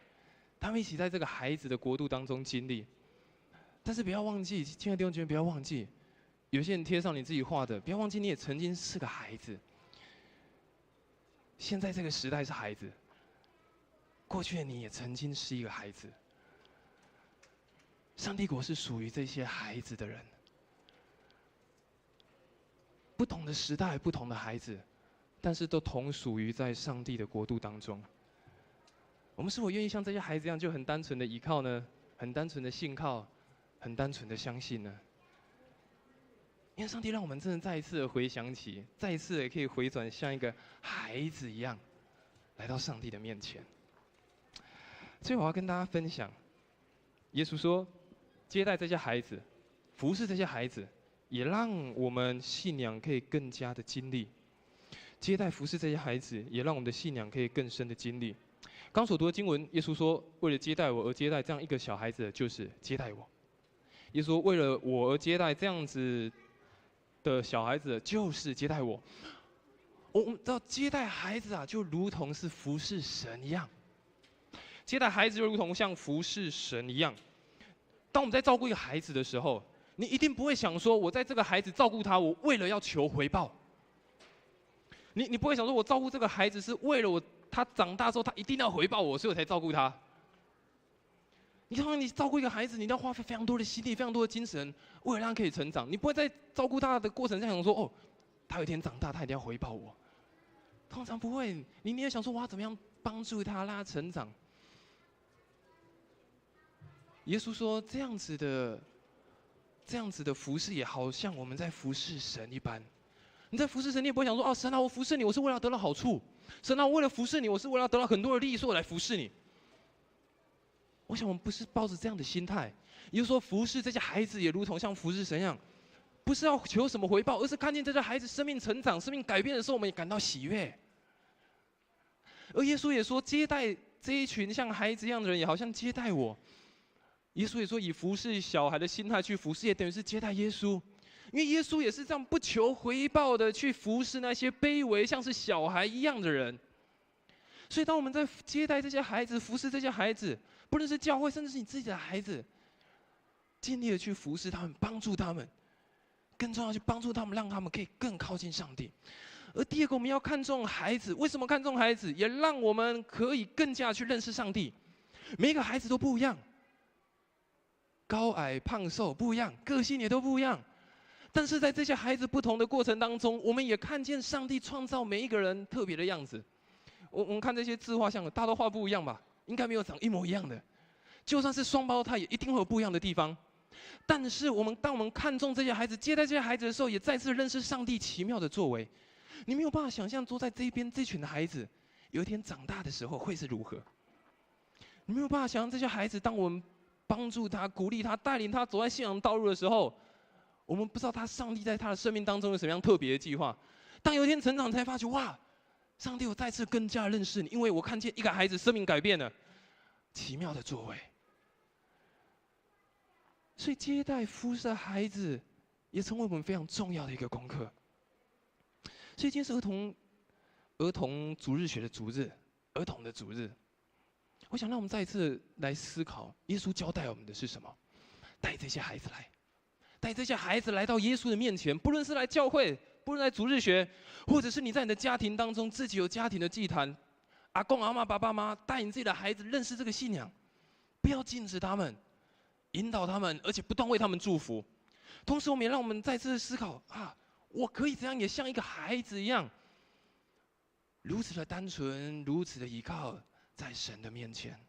他们一起在这个孩子的国度当中经历。但是不要忘记，亲爱的弟兄姐妹，不要忘记。有些人贴上你自己画的，不要忘记你也曾经是个孩子。现在这个时代是孩子，过去的你也曾经是一个孩子。上帝国是属于这些孩子的人。不同的时代，不同的孩子，但是都同属于在上帝的国度当中。我们是否愿意像这些孩子一样，就很单纯的依靠呢？很单纯的信靠，很单纯的相信呢？因为上帝让我们真的再一次的回想起，再一次也可以回转，像一个孩子一样，来到上帝的面前。所以我要跟大家分享，耶稣说，接待这些孩子，服侍这些孩子，也让我们信仰可以更加的经历。接待服侍这些孩子，也让我们的信仰可以更深的经历。刚所读的经文，耶稣说，为了接待我而接待这样一个小孩子，就是接待我。耶稣说，为了我而接待这样子的小孩子，就是接待我。我们知道接待孩子啊，就如同是服侍神一样。接待孩子就如同像服侍神一样。当我们在照顾一个孩子的时候，你一定不会想说，我在这个孩子照顾他，我为了要求回报。你不会想说，我照顾这个孩子是为了他长大之后他一定要回报我，所以我才照顾他。你照顾一个孩子，你一定要花费非常多的心力、非常多的精神，为了让他可以成长。你不会在照顾他的过程中想说，哦，他有一天长大，他一定要回报我。通常不会，你也想说，我要怎么样帮助他，让他成长。耶稣说，这样子的服侍，也好像我们在服侍神一般。你在服侍神，你也不会想说，哦，神啊，我服侍你，我是为了得到好处。神啊，我为了服侍你，我是为了得到很多的利益，所以我来服侍你。我想我们不是抱着这样的心态，也就是说，服侍这些孩子也如同像服侍神一样，不是要求什么回报，而是看见这些孩子生命成长、生命改变的时候，我们也感到喜悦。而耶稣也说，接待这一群像孩子一样的人，也好像接待我。耶稣也说，以服侍小孩的心态去服侍，也等于是接待耶稣，因为耶稣也是这样不求回报的去服侍那些卑微像是小孩一样的人。所以，当我们在接待这些孩子、服侍这些孩子，不论是教会，甚至是你自己的孩子，尽力的去服侍他们，帮助他们，更重要去帮助他们，让他们可以更靠近上帝。而第二个，我们要看重孩子。为什么看重孩子？也让我们可以更加去认识上帝。每一个孩子都不一样，高矮胖瘦不一样，个性也都不一样。但是在这些孩子不同的过程当中，我们也看见上帝创造每一个人特别的样子。我们看这些自画像，大家都画不一样吧？应该没有长一模一样的。就算是双胞胎，也一定会有不一样的地方。但是当我们看重这些孩子，接待这些孩子的时候，也再次认识上帝奇妙的作为。你没有办法想象坐在这边这群的孩子，有一天长大的时候会是如何。你没有办法想象这些孩子，当我们帮助他、鼓励他、带领他走在信仰道路的时候，我们不知道上帝在他的生命当中有什么样特别的计划。当有一天成长，才发觉哇，上帝，我再次更加认识你，因为我看见一个孩子生命改变了，奇妙的作为。所以接待服侍孩子，也成为我们非常重要的一个功课。所以今天是儿童主日学的主日，儿童的主日。我想让我们再一次来思考，耶稣交代我们的是什么？带这些孩子来，带这些孩子来到耶稣的面前，不论是来教会，不论来主日学，或者是你在你的家庭当中自己有家庭的祭坛，阿公阿嬷、爸爸妈妈带你自己的孩子认识这个信仰，不要禁止他们，引导他们，而且不断为他们祝福。同时，我们也让我们再次思考啊，我可以怎样也像一个孩子一样，如此的单纯，如此的依靠在神的面前。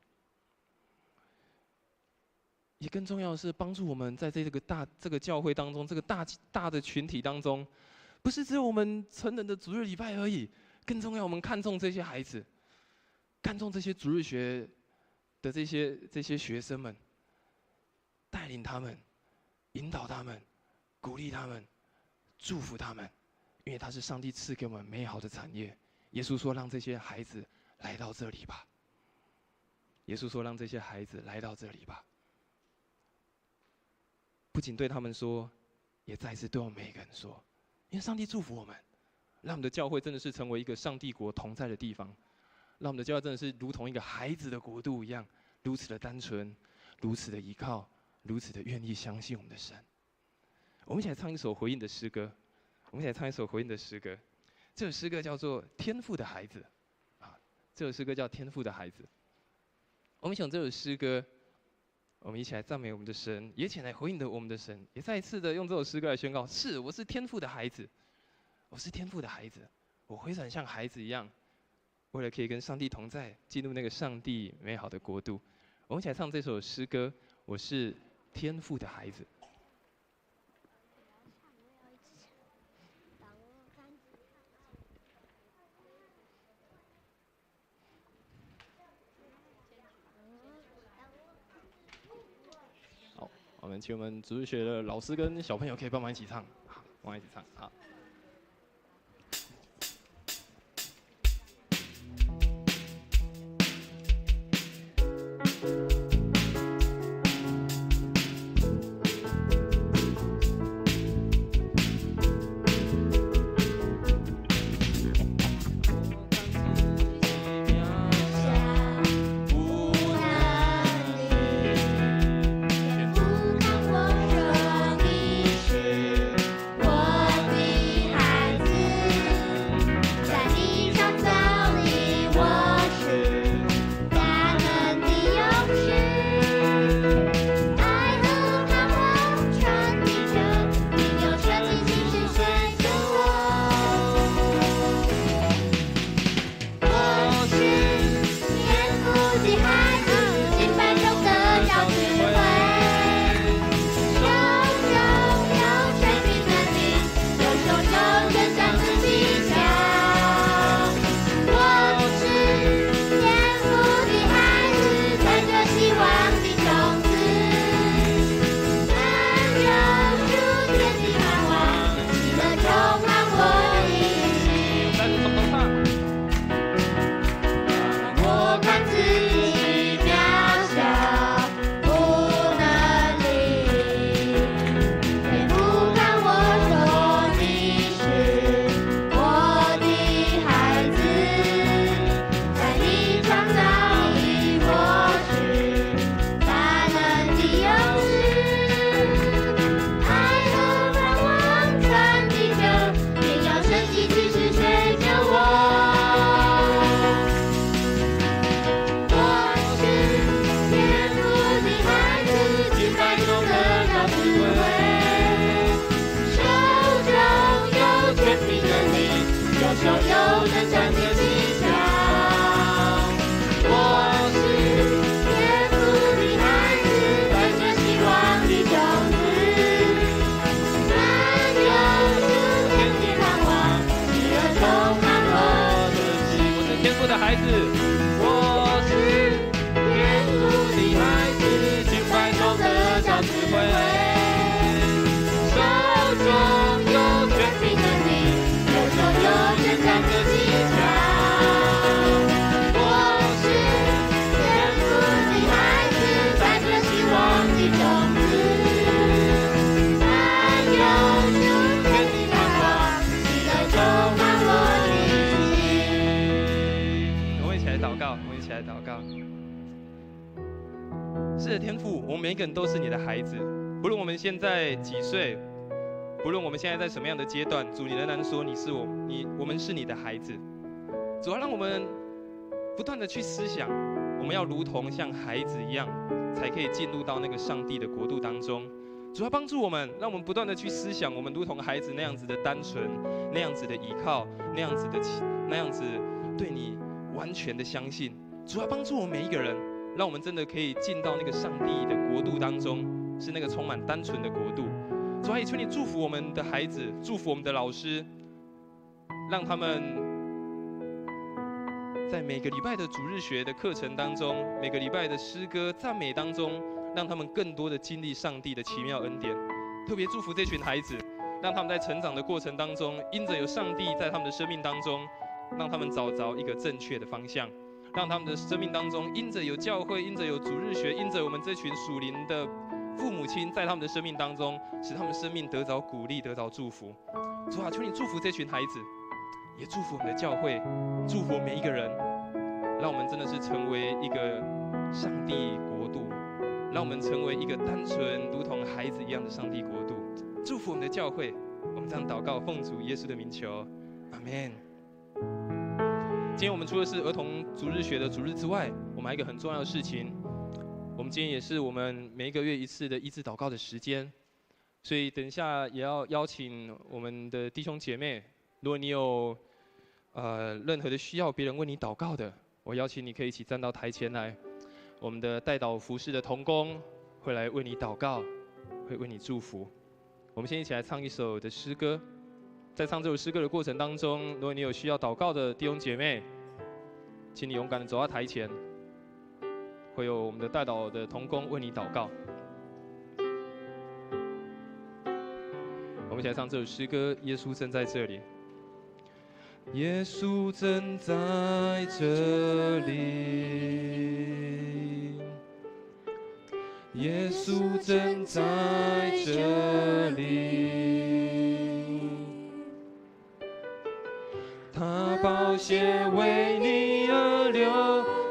也更重要的是，帮助我们在这个教会当中，这个大的群体当中，不是只有我们成人的主日礼拜而已，更重要，我们看重这些孩子，看重这些主日学的这些学生们，带领他们，引导他们，鼓励他们，祝福他们，因为他是上帝赐给我们美好的产业。耶稣说：“让这些孩子来到这里吧。”耶稣说：“让这些孩子来到这里吧。”不仅对他们说，也再次对我们每个人说，因为上帝祝福我们，让我们的教会真的是成为一个上帝国同在的地方，让我们的教会真的是如同一个孩子的国度一样，如此的单纯，如此的依靠，如此的愿意相信我们的神。我们一起来唱一首回应的诗歌，这首诗歌叫做《天父的孩子》啊，这首诗歌叫《天父的孩子》。我们想这首诗歌，我们一起来赞美我们的神，也一起来回应我们的神，也再一次的用这首诗歌来宣告：是，我是天父的孩子，我是天父的孩子，我回转像孩子一样，为了可以跟上帝同在，进入那个上帝美好的国度。我们一起来唱这首诗歌：我是天父的孩子。我们请我们主日学的老师跟小朋友可以帮忙一起唱，好，帮忙一起唱，好。
天父看我容易。
的天父，我们每一个人都是你的孩子，不论我们现在几岁，不论我们现在在什么样的阶段，主，你仍然说我们是你的孩子。主要让我们不断的去思想，我们要如同像孩子一样，才可以进入到那个上帝的国度当中。主要帮助我们，让我们不断的去思想，我们如同孩子那样子的单纯，那样子的依靠，那样子对你完全的相信。主要帮助我们每一个人，让我们真的可以进到那个上帝的国度当中，是那个充满单纯的国度。主啊，也求你祝福我们的孩子，祝福我们的老师，让他们在每个礼拜的主日学的课程当中，每个礼拜的诗歌赞美当中，让他们更多的经历上帝的奇妙恩典。特别祝福这群孩子，让他们在成长的过程当中，因着有上帝在他们的生命当中，让他们找着一个正确的方向，让他们的生命当中，因着有教会，因着有主日学，因着我们这群属灵的父母亲在他们的生命当中，使他们生命得着鼓励，得着祝福。主啊，求你祝福这群孩子，也祝福我们的教会，祝福每一个人，让我们真的是成为一个上帝国度，让我们成为一个单纯如同孩子一样的上帝国度。祝福我们的教会，我们这样祷告，奉主耶稣的名求，阿们。今天我们除了是儿童主日学的主日之外，我们还有一个很重要的事情，我们今天也是我们每一个月一次的医治祷告的时间，所以等一下也要邀请我们的弟兄姐妹，如果你有任何的需要别人为你祷告的，我邀请你可以一起站到台前来，我们的代祷服事的同工会来为你祷告，会为你祝福。我们先一起来唱一首的诗歌，在唱这首诗歌的过程当中，如果你有需要祷告的弟兄姐妹，请你勇敢的走到台前，会有我们的代祷的同工为你祷告。我们一起来唱这首诗歌，耶稣正在这里。耶稣正在这里，耶稣正在这里，他宝血为你而流，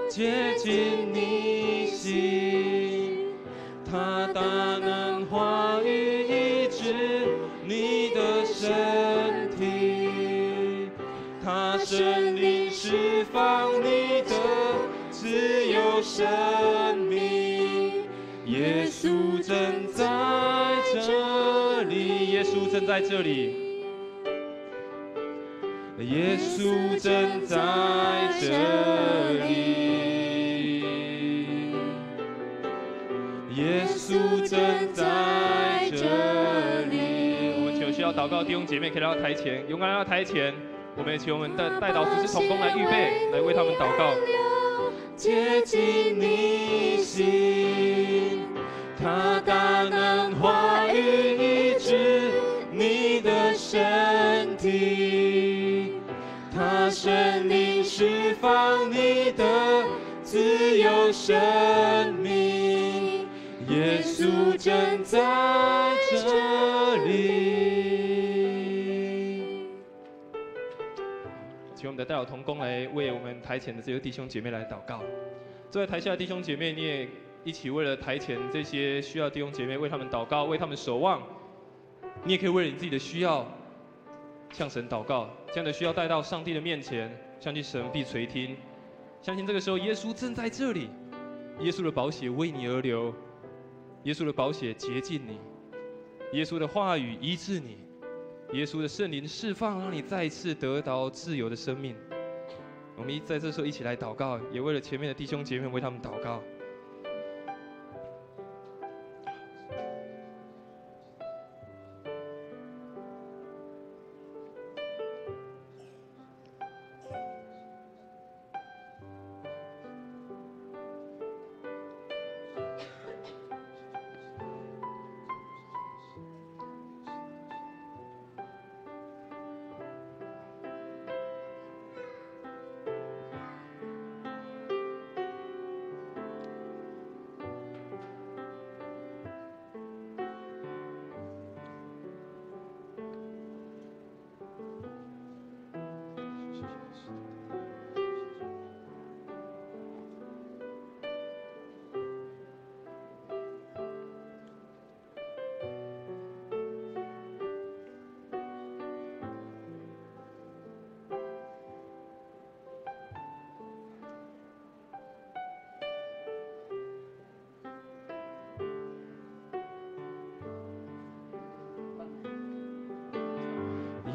洁净你心，他大能话语医治你的身体，他圣灵释放你的自由生命。耶稣正在这里，耶稣正在这里，耶稣正在这里，耶稣正在这里。我们求需要祷告弟兄姐妹可以来到台前，勇敢来到台前。我们也请我们的代祷服事同工来预备，来为他们祷告。接近你心，他大能话语医治你的身体，他圣灵释放你的自由生命。耶稣正在这里。请我们的代祷同工来为我们台前的这些弟兄姐妹来祷告。坐在台下的弟兄姐妹，你也一起为了台前这些需要弟兄姐妹为他们祷告，为他们守望。你也可以为了你自己的需要向神祷告，这样的需要带到上帝的面前，相信神必垂听。相信这个时候耶稣正在这里，耶稣的宝血为你而流，耶稣的宝血洁净你，耶稣的话语医治你，耶稣的圣灵释放，让你再一次得到自由的生命。我们在这时候一起来祷告，也为了前面的弟兄姐妹为他们祷告。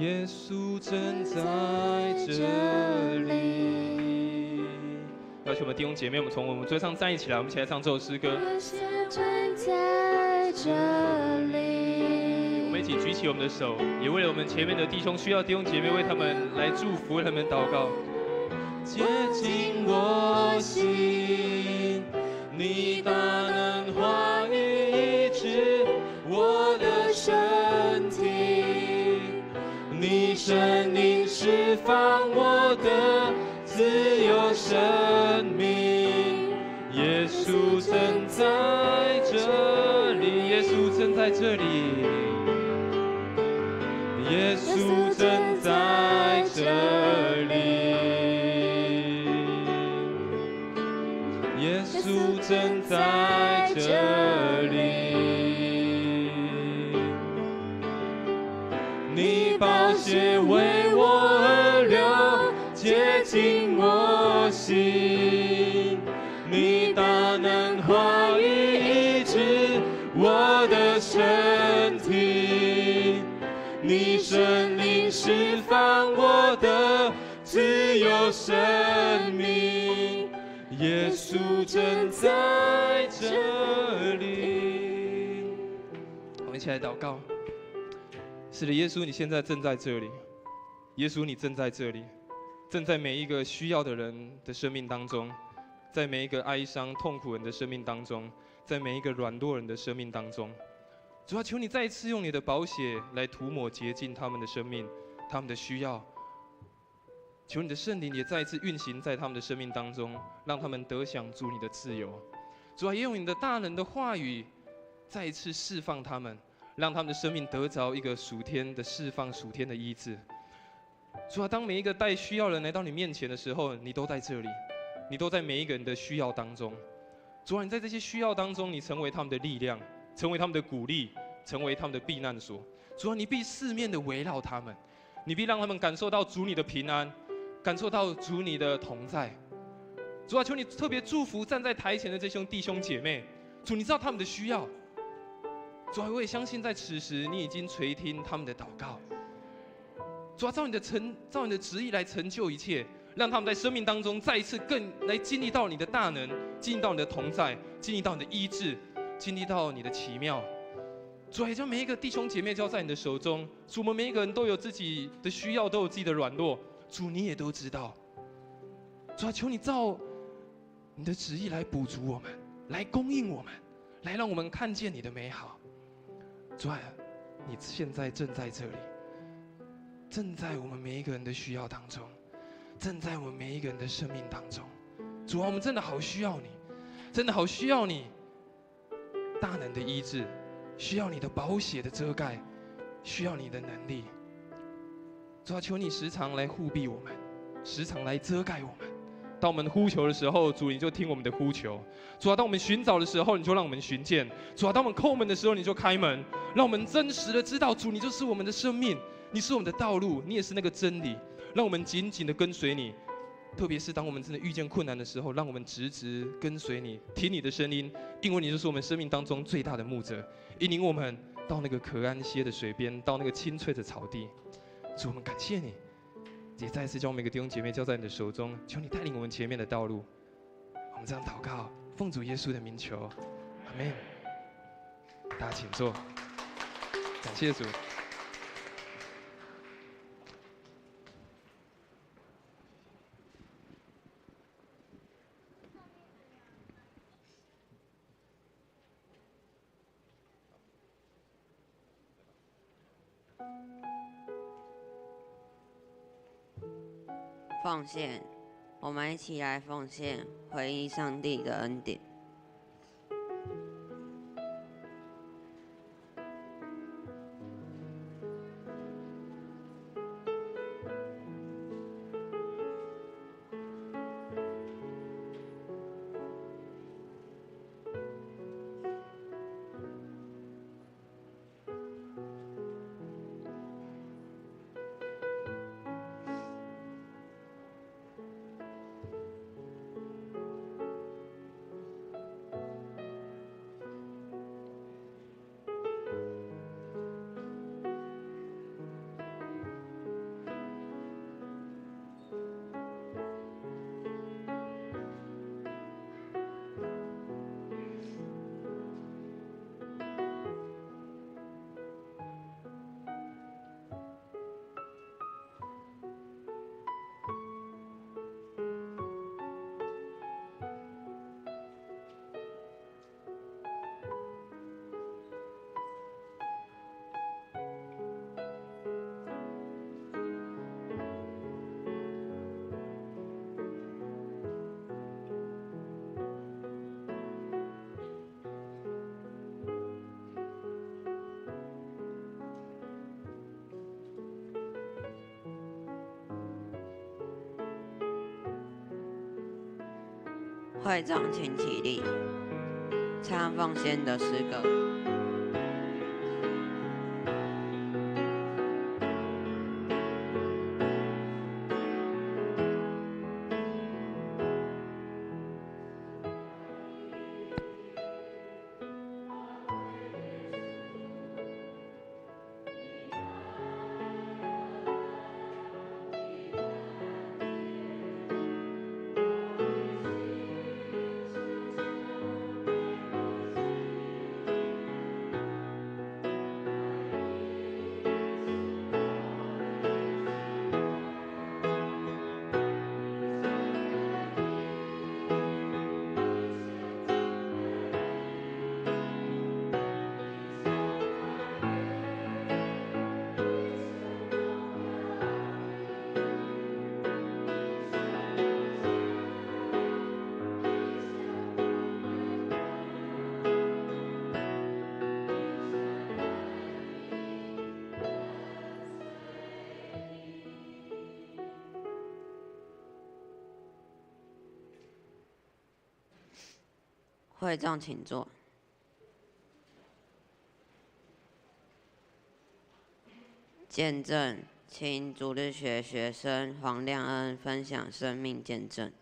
耶稣正在这里。邀请我们弟兄姐妹，我们从我们桌上站立起来，我们一起来唱这首诗歌。
耶稣正在这里。
我们一起举起我们的手，也为了我们前面的弟兄需要弟兄姐妹，为他们来祝福，为他们祷告。接近我心，你大能话语医治我的身体，你圣灵释放我的自由生命。耶稣正在这里，耶稣正在这里，耶稣正在这里，耶稣正在这里。你宝血为我而流，洁净我心。你大能话语医治我的身体，你圣灵释放我的自由生命。耶稣正在这里。我们一起来祷告。是的，耶稣，你现在正在这里。耶稣，你正在这里，正在每一个需要的人的生命当中，在每一个哀伤痛苦人的生命当中，在每一个软弱人的生命当中。主啊，求你再一次用你的宝血来涂抹洁净他们的生命，他们的需要。求你的圣灵也再一次运行在他们的生命当中，让他们得享主你的自由。主啊，也用你的大能的话语再一次释放他们，让他们的生命得着一个属天的释放，属天的医治。主啊，当每一个带需要的人来到你面前的时候，你都在这里，你都在每一个人的需要当中。主啊，你在这些需要当中，你成为他们的力量，成为他们的鼓励，成为他们的避难所。主啊，你必四面的围绕他们，你必让他们感受到主你的平安，感受到主你的同在。主啊，求你特别祝福站在台前的这些弟兄姐妹。主，你知道他们的需要。主啊，我也相信在此时你已经垂听他们的祷告。主啊，照你的旨意来成就一切，让他们在生命当中再一次更来经历到你的大能，经历到你的同在，经历到你的医治，经历到你的奇妙。主啊，也将每一个弟兄姐妹交在你的手中。主，我们每一个人都有自己的需要，都有自己的软弱。主，你也都知道。主啊，求你照你的旨意来补足我们，来供应我们，来让我们看见你的美好。主啊，你现在正在这里，正在我们每一个人的需要当中，正在我们每一个人的生命当中。主啊，我们真的好需要你，真的好需要你大能的医治，需要你的宝血的遮盖，需要你的能力。主啊，求你时常来护庇我们，时常来遮盖我们。当我们呼求的时候，主你就听我们的呼求。主啊，当我们寻找的时候，你就让我们寻见。主啊，当我们叩门的时候，你就开门，让我们真实的知道，主你就是我们的生命，你是我们的道路，你也是那个真理。让我们紧紧的跟随你，特别是当我们真的遇见困难的时候，让我们直直跟随你，听你的声音，因为你就是我们生命当中最大的牧者，引领我们到那个可安歇的水边，到那个青翠的草地。主，我们感谢你，也再次将我们每个弟兄姐妹交在你的手中，求你带领我们前面的道路。我们这样祷告，奉主耶稣的名求，阿们。大家请坐，感谢主。
奉献，我们一起来奉献，回应上帝的恩典。会众请起立，唱奉献的诗歌。会众请坐。见证，请主日学学生黄亮恩分享生命见证。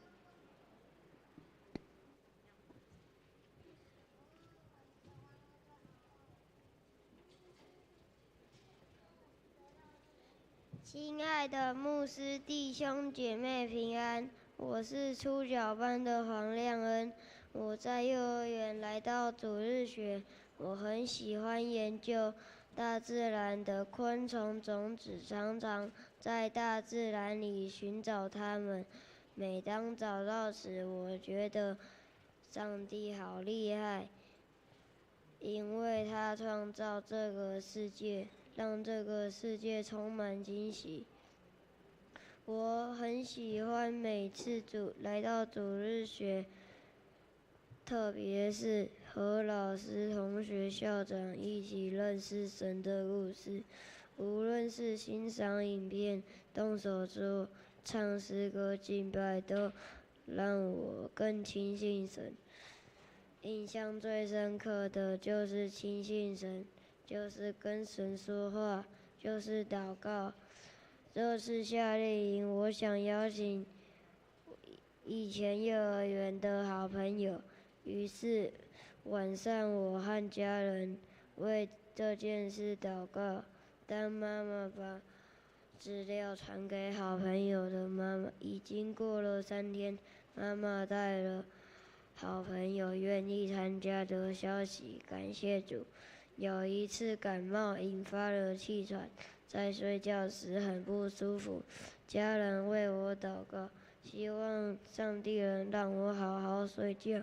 亲爱的牧师弟兄姐妹平安，我是初小班的黄亮恩。我在幼儿园来到主日学，我很喜欢研究大自然的昆虫种子，常常在大自然里寻找它们。每当找到时，我觉得上帝好厉害，因为他创造这个世界，让这个世界充满惊喜。我很喜欢每次来到主日学，特别是和老师、同学、校长一起认识神的故事。无论是欣赏影片、动手做、唱诗歌敬拜，都让我更亲近神。印象最深刻的就是亲近神，就是跟神说话，就是祷告。这次夏令营，我想邀请以前幼儿园的好朋友。于是晚上我和家人为这件事祷告。当妈妈把资料传给好朋友的妈妈，已经过了3天，妈妈带了好朋友愿意参加的消息，感谢主。有一次感冒引发了气喘，在睡觉时很不舒服，家人为我祷告，希望上帝能让我好好睡觉。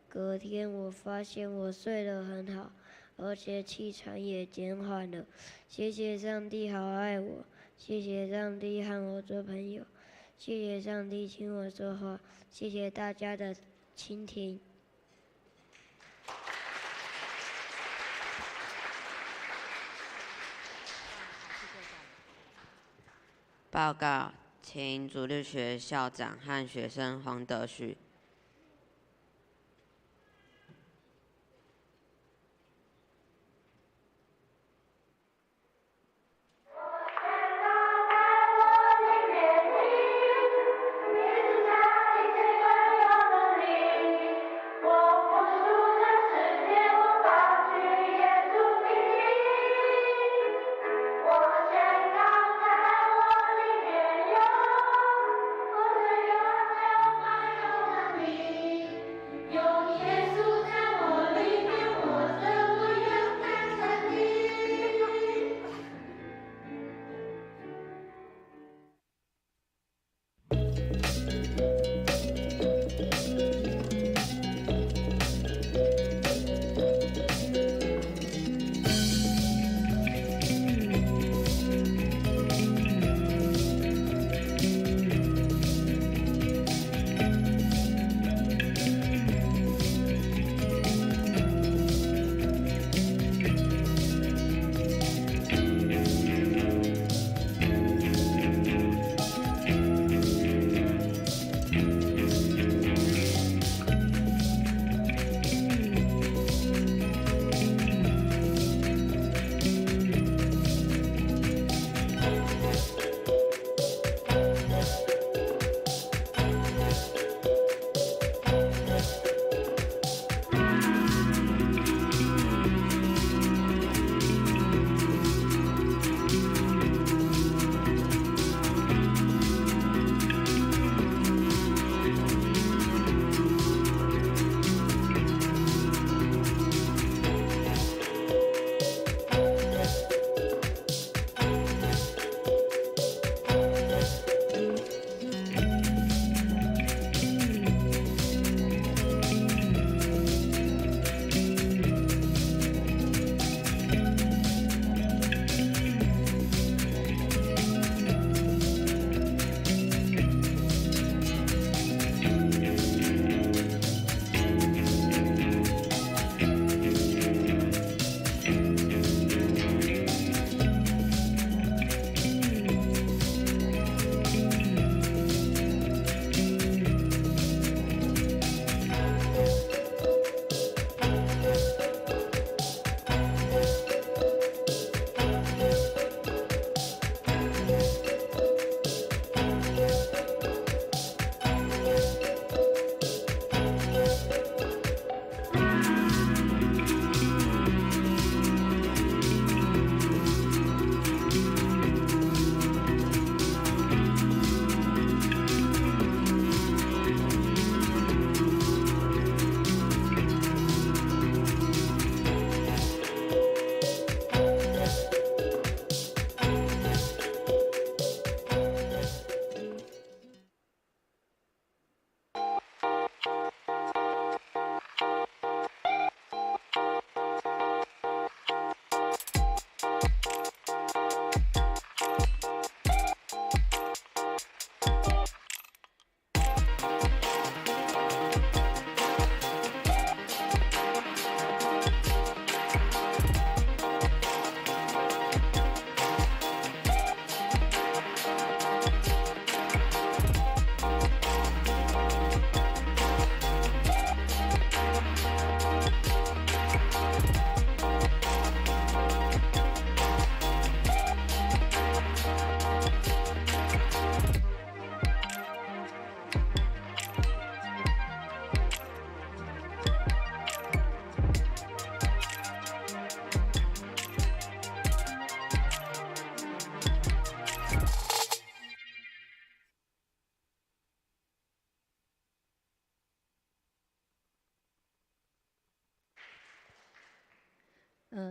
隔天我发现我睡得很好，而且气喘也减缓了。谢谢上帝好爱我，谢谢上帝和我做朋友，谢谢上帝听我说话，谢谢大家的倾听。
报告，请主日学校长和学生黄德旭。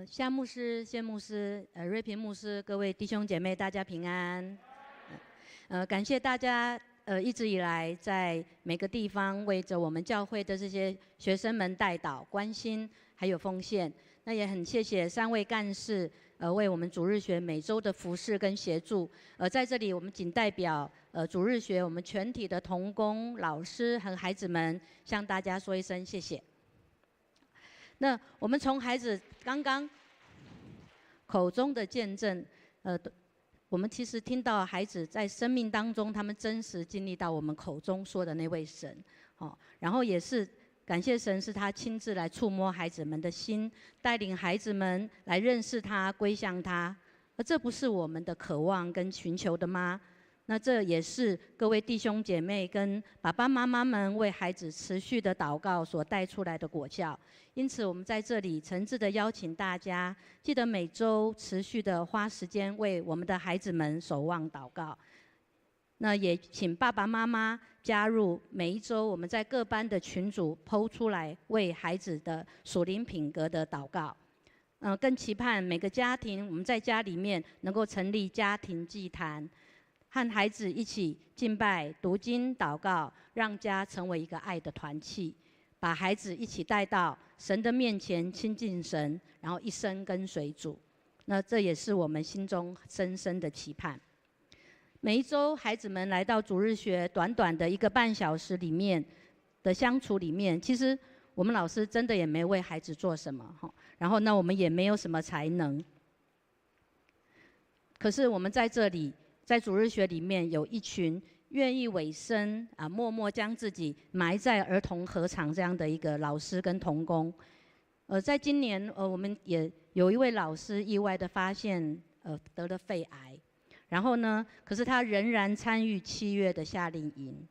夏牧师、谢牧师、瑞平牧师，各位弟兄姐妹，大家平安。感谢大家一直以来在每个地方为着我们教会的这些学生们代祷、关心，还有奉献。那也很谢谢3位干事为我们主日学每周的服事跟协助。在这里我们仅代表主日学我们全体的同工、老师和孩子们向大家说一声谢谢。那我们从孩子刚刚口中的见证，我们其实听到孩子在生命当中，他们真实经历到我们口中说的那位神，然后也是感谢神，是他亲自来触摸孩子们的心，带领孩子们来认识他、归向他。而这不是我们的渴望跟寻求的吗？那这也是各位弟兄姐妹跟爸爸妈妈们为孩子持续的祷告所带出来的果效。因此我们在这里诚挚的邀请大家，记得每周持续的花时间为我们的孩子们守望祷告。那也请爸爸妈妈加入每一周我们在各班的群组PO出来为孩子的属灵品格的祷告。更期盼每个家庭我们在家里面能够成立家庭祭坛，和孩子一起敬拜、读经、祷告，让家成为一个爱的团契，把孩子一起带到神的面前亲近神，然后一生跟随主。那这也是我们心中深深的期盼。每一周孩子们来到主日学短短的1个半小时里面的相处里面，其实我们老师真的也没为孩子做什么，然后呢我们也没有什么才能。可是我们在这里在主日学里面有一群愿意委身默默将自己埋在儿童合场这样的一个老师跟同工。在今年我们也有一位老师意外的发现得了肺癌，然后呢可是他仍然参与7月的夏令营，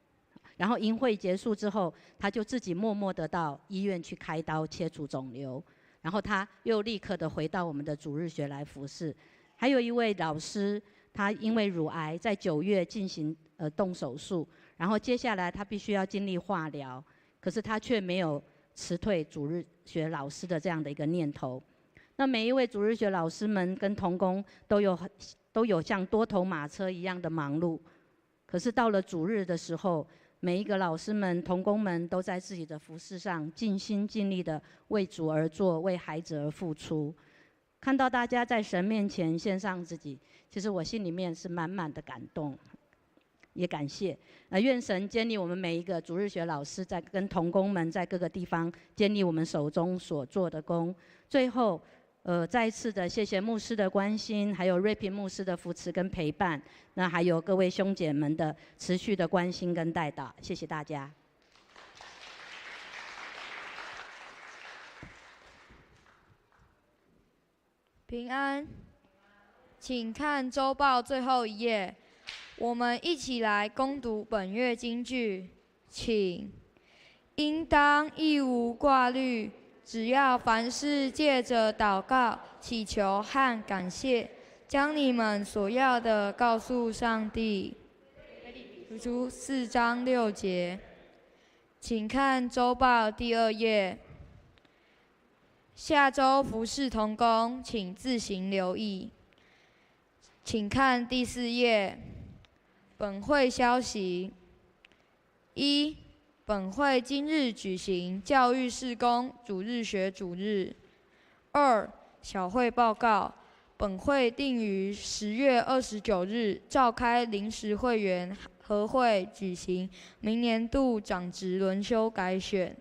然后营会结束之后他就自己默默的到医院去开刀切除肿瘤，然后他又立刻的回到我们的主日学来服侍。还有一位老师，他因为乳癌在9月进行动手术，然后接下来他必须要经历化疗，可是他却没有辞退主日学老师的这样的一个念头。那每一位主日学老师们跟同工都有像多头马车一样的忙碌，可是到了主日的时候，每一个老师们、同工们都在自己的服事上尽心尽力的为主而做，为孩子而付出。看到大家在神面前献上自己，其实我心里面是满满的感动，也感谢。愿神坚立我们每一个主日学老师在跟同工们在各个地方坚立我们手中所做的工。最后，再一次的谢谢牧师的关心，还有瑞平牧师的扶持跟陪伴，那还有各位兄姐们的持续的关心跟带导，谢谢大家。
平安，请看周报最后一页。我们一起来攻读本月金句，请。应当一无挂虑，只要凡事借着祷告、祈求和感谢，将你们所要的告诉上帝。读出4章6节，请看周报第2页。下周服事同工，请自行留意。请看第4页。本会消息：1. 本会今日举行教育事工主日学主日。2. 小会报告：本会定于10月29日召开临时会员合会，举行明年度长职轮休改选。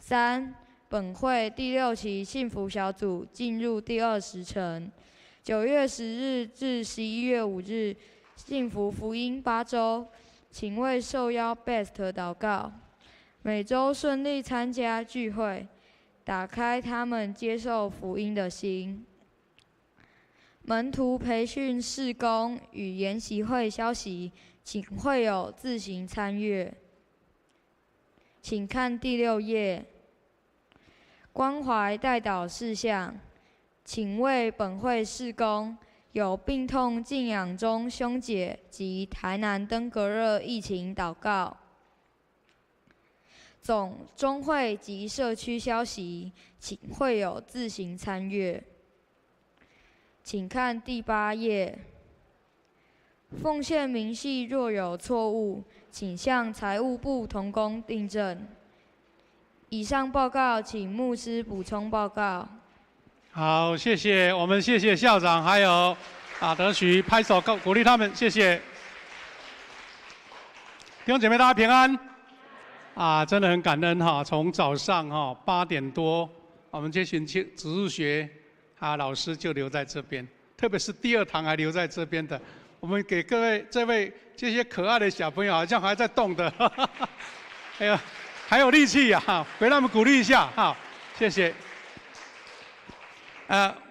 3. 本会第6期幸福小组进入第20程，9月10日至11月5日幸福福音8周，请为受邀 Best 祷告，每周顺利参加聚会，打开他们接受福音的心。门徒培训事工与研习会消息，请会友自行参阅。请看第6页。关怀代祷事项，请为本会事工有病痛静养中兄姐及台南登革热疫情祷告。总中会及社区消息，请会友自行参阅。请看第8页。奉献明细若有错误，请向财务部同工订正。以上报告，请牧师补充报告。
好，谢谢，我们谢谢校长，还有德许拍手鼓励他们，谢谢。弟兄姐妹，大家平安。真的很感恩哈，从早上8点多，我们这群值日学老师就留在这边，特别是第2堂还留在这边的。我们给各位这些可爱的小朋友，好像还在动的，哎呀，还有力气呀！给他们鼓励一下，好，谢谢。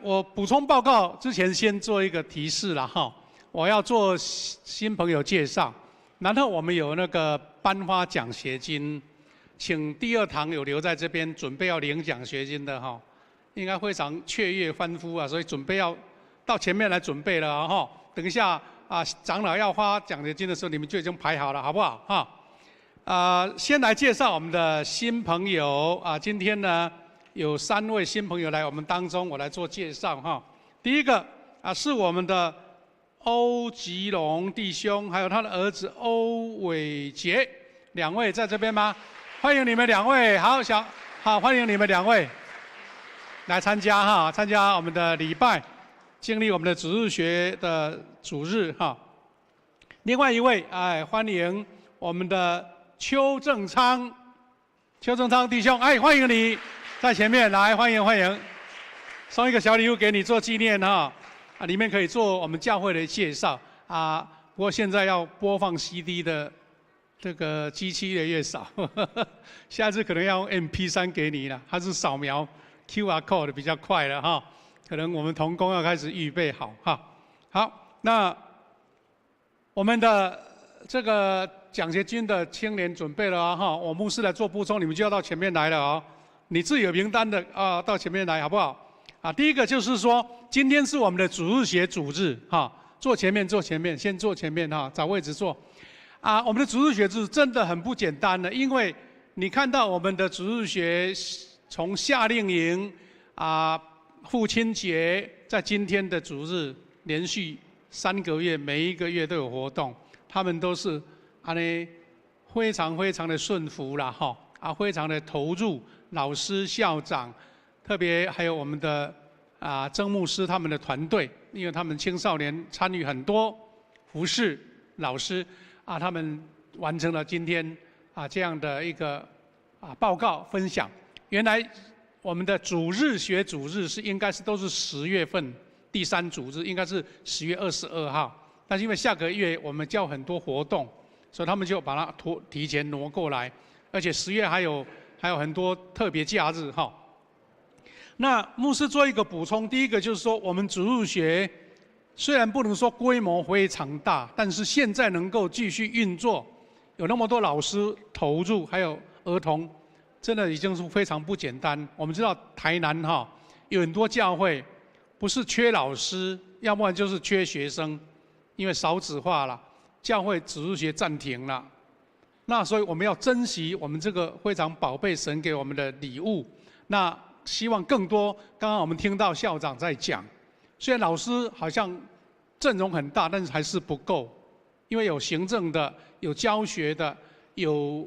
我补充报告之前先做一个提示了哈，我要做新朋友介绍，然后我们有那个颁发奖学金，请第2堂有留在这边准备要领奖学金的哈，应该非常雀跃欢呼啊，所以准备要到前面来准备了哈，等一下。长老要发奖学金的时候，你们就已经排好了，好不好？先来介绍我们的新朋友今天呢有3位新朋友来我们当中，我来做介绍哈。第一个是我们的欧吉龙弟兄，还有他的儿子欧伟杰，2位在这边吗？欢迎你们2位，好，欢迎你们2位来参加参加我们的礼拜。经历我们的主日学的主日哈，另外一位欢迎我们的邱正昌弟兄，欢迎你在前面来，欢迎，送一个小礼物给你做纪念哈，里面可以做我们教会的介绍不过现在要播放 CD 的这个机器越来越少，下次可能要用 MP3 给你了，它是扫描 QR code 比较快了哈。可能我们同工要开始预备好哈。好，那我们的这个奖学金的青年准备了哈，我牧师来做补充，你们就要到前面来了你自己有名单的到前面来好不好？第一个就是说，今天是我们的主日学主日坐前面，先坐前面找位置坐。我们的主日学主日真的很不简单的，因为你看到我们的主日学从夏令营父亲节在今天的主日，连续3个月，每一个月都有活动，他们都是非常的顺服啦非常的投入，老师、校长，特别还有我们的曾牧师他们的团队，因为他们青少年参与很多服侍老师他们完成了今天这样的一个报告分享。原来我们的主日学主日应该都是10月份第3主日，应该是10月22号。但是因为下个月我们教很多活动，所以他们就把它提前挪过来，而且10月还有很多特别假日那牧师做一个补充，第一个就是说，我们主日学虽然不能说规模非常大，但是现在能够继续运作，有那么多老师投入，还有儿童。真的已经是非常不简单。我们知道台南有很多教会，不是缺老师，要不然就是缺学生，因为少子化了，教会主日学暂停了。那所以我们要珍惜我们这个非常宝贝神给我们的礼物。那希望更多，刚刚我们听到校长在讲，虽然老师好像阵容很大，但是还是不够，因为有行政的，有教学的，有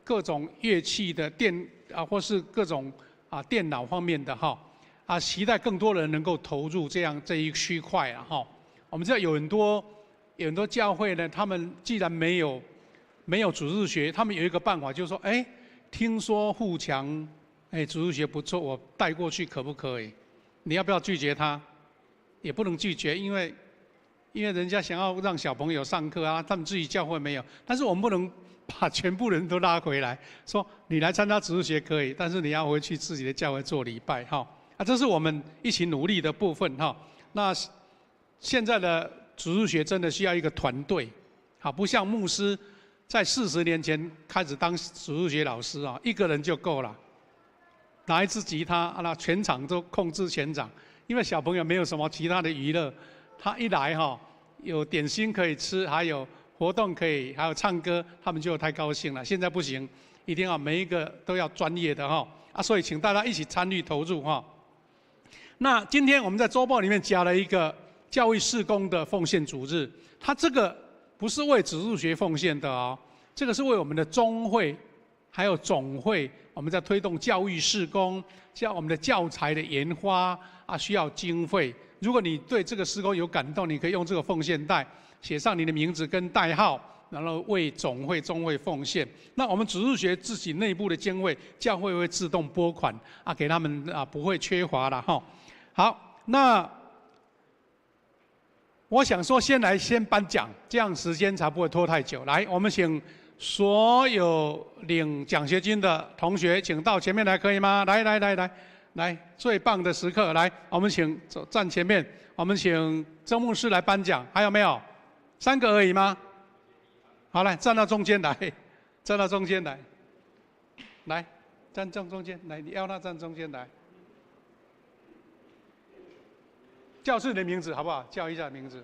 各种乐器的或是各种电脑方面的期待更多人能够投入这一区块我们知道有很多教会呢，他们既然没有主日学，他们有一个办法，就是说，听说富强主日学不错，我带过去可不可以？你要不要拒绝他？也不能拒绝，因为人家想要让小朋友上课他们自己教会没有，但是我们不能把全部人都拉回来，说你来参加主日学可以，但是你要回去自己的教会做礼拜这是我们一起努力的部分那现在的主日学真的需要一个团队不像牧师在40年前开始当主日学老师一个人就够了，拿一支吉他那全场都控制全场，因为小朋友没有什么其他的娱乐，他一来有点心可以吃，还有活动可以，还有唱歌，他们就太高兴了。现在不行，一定要每一个都要专业的哈啊，所以请大家一起参与投入哈。那今天我们在周报里面加了一个教育事工的奉献主日，它这个不是为主日学奉献的哦，这个是为我们的中会还有总会，我们在推动教育事工，像我们的教材的研发啊，需要经费。如果你对这个事工有感动，你可以用这个奉献袋写上你的名字跟代号，然后为总会、中会奉献。那我们主日学自己内部的经费，教会会自动拨款啊，给他们啊，不会缺乏了哈。好，那我想说，先颁奖，这样时间才不会拖太久。来，我们请所有领奖学金的同学，请到前面来，可以吗？来，最棒的时刻，来，我们请站前面，我们请曾牧师来颁奖。还有没有？3个而已吗？好，来站到中间来，站到中间来，来站正中间来，你要他站中间来。叫自己的名字好不好？叫一下名字。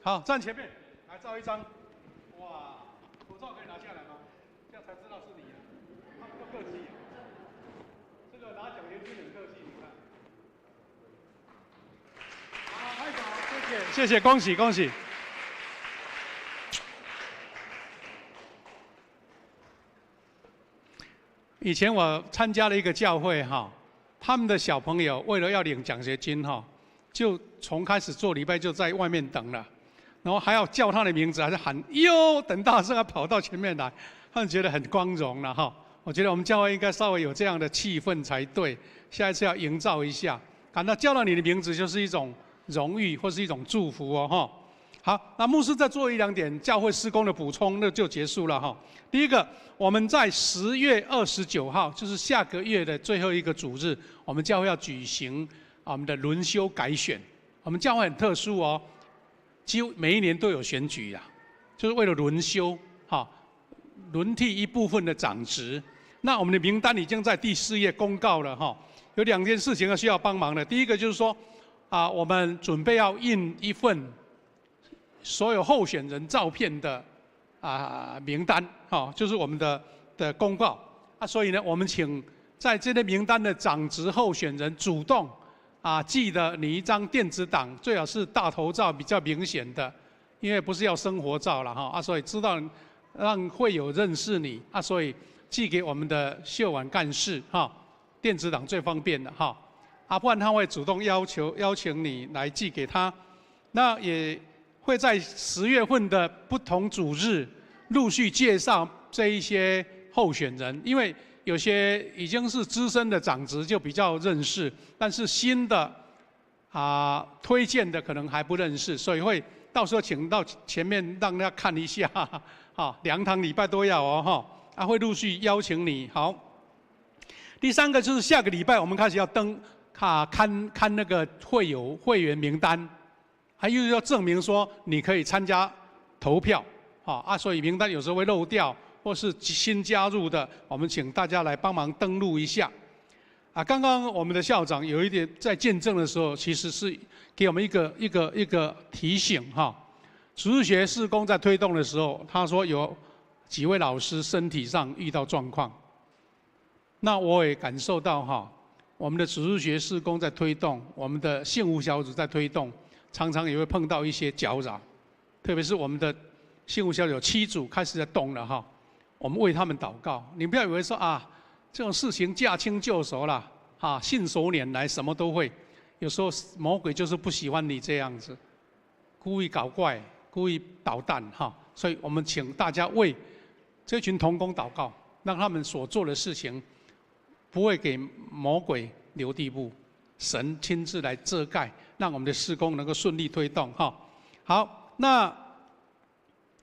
好，站前面来照一张。哇，口罩可以拿下来吗？这样才知道是你啊。他们都客气。这个拿奖学金很客气，你看。好，拍手，谢谢，恭喜恭喜。以前我参加了一个教会哈。他们的小朋友为了要领奖学金哈，就从开始做礼拜就在外面等了，然后还要叫他的名字，还是喊哟，等大声，他跑到前面来，他们觉得很光荣了哈。我觉得我们教会应该稍微有这样的气氛才对，下一次要营造一下，感到叫到你的名字就是一种荣誉或是一种祝福哦哈。好，那牧师再做1-2点教会事工的补充，那就结束了哈。第一个，我们在10月29号，就是下个月的最后一个主日，我们教会要举行我们的轮休改选。我们教会很特殊哦，几乎每一年都有选举呀，就是为了轮休哈，轮替一部分的长职。那我们的名单已经在第4页公告了哈，有2件事情需要帮忙的。第一个就是说我们准备要印一份所有候选人照片的名单，就是我们的公告啊，所以呢，我们请在这类名单的长职候选人主动寄的你一张电子档，最好是大头照比较明显的，因为不是要生活照了哈所以知道让会友认识你所以寄给我们的秀婉干事电子档最方便的不然他会主动邀请你来寄给他，那也会在10月份的不同主日陆续介绍这一些候选人，因为有些已经是资深的长职就比较认识，但是新的推荐的可能还不认识，所以会到时候请到前面让大家看一下2堂礼拜都要哦会陆续邀请你。好，第3个就是下个礼拜我们开始要看那个会员名单。还又要证明说你可以参加投票，所以名单有时候会漏掉，或是新加入的，我们请大家来帮忙登录一下。刚刚我们的校长有一点在见证的时候，其实是给我们一个提醒主日学事工在推动的时候，他说有几位老师身体上遇到状况，那我也感受到我们的主日学事工在推动，我们的信务小组在推动。常常也会碰到一些搅扰，特别是我们的信务小组有7组开始在动了我们为他们祷告。你不要以为说这种事情驾轻就熟了信手拈来什么都会，有时候魔鬼就是不喜欢你这样子，故意搞怪，故意捣蛋所以我们请大家为这群同工祷告，让他们所做的事情不会给魔鬼留地步，神亲自来遮盖。让我们的事工能够顺利推动好，那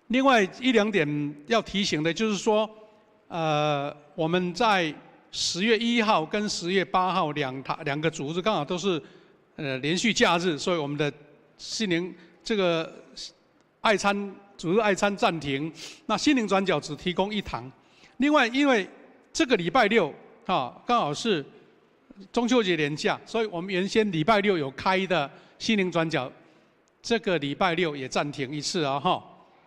另外1-2点要提醒的就是说，我们在10月1号跟10月8号两个主日刚好都是连续假日，所以我们的心灵这个主日爱餐暂停，那心灵转角只提供1堂。另外，因为这个礼拜6刚好是中秋节连假，所以我们原先礼拜6有开的心灵转角，这个礼拜6也暂停一次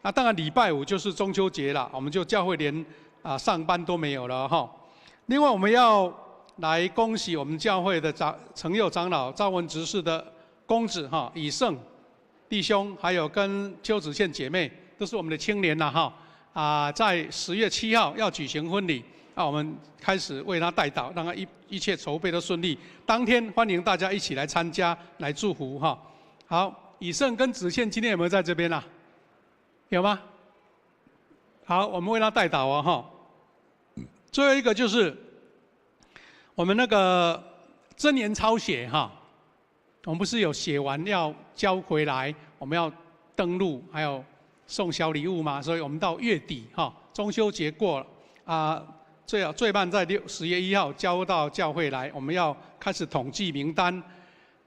那当然礼拜五就是中秋节了，我们就教会连上班都没有了哈。另外我们要来恭喜我们教会的承佑长老赵文执事的公子哈以胜弟兄，还有跟邱子倩姐妹，都是我们的青年了哈。在10月7号要举行婚礼，我们开始为他代祷，让他一切筹备都顺利。当天欢迎大家一起来参加，来祝福哈。好，以胜跟子倩今天有没有在这边啊？有吗？好，我们为他代祷哈。最后一个就是我们那个真言抄写哈，我们不是有写完要交回来，我们要登录，还有送小礼物嘛，所以我们到月底哈，中秋节过了最慢在10月1号交到教会来，我们要开始统计名单。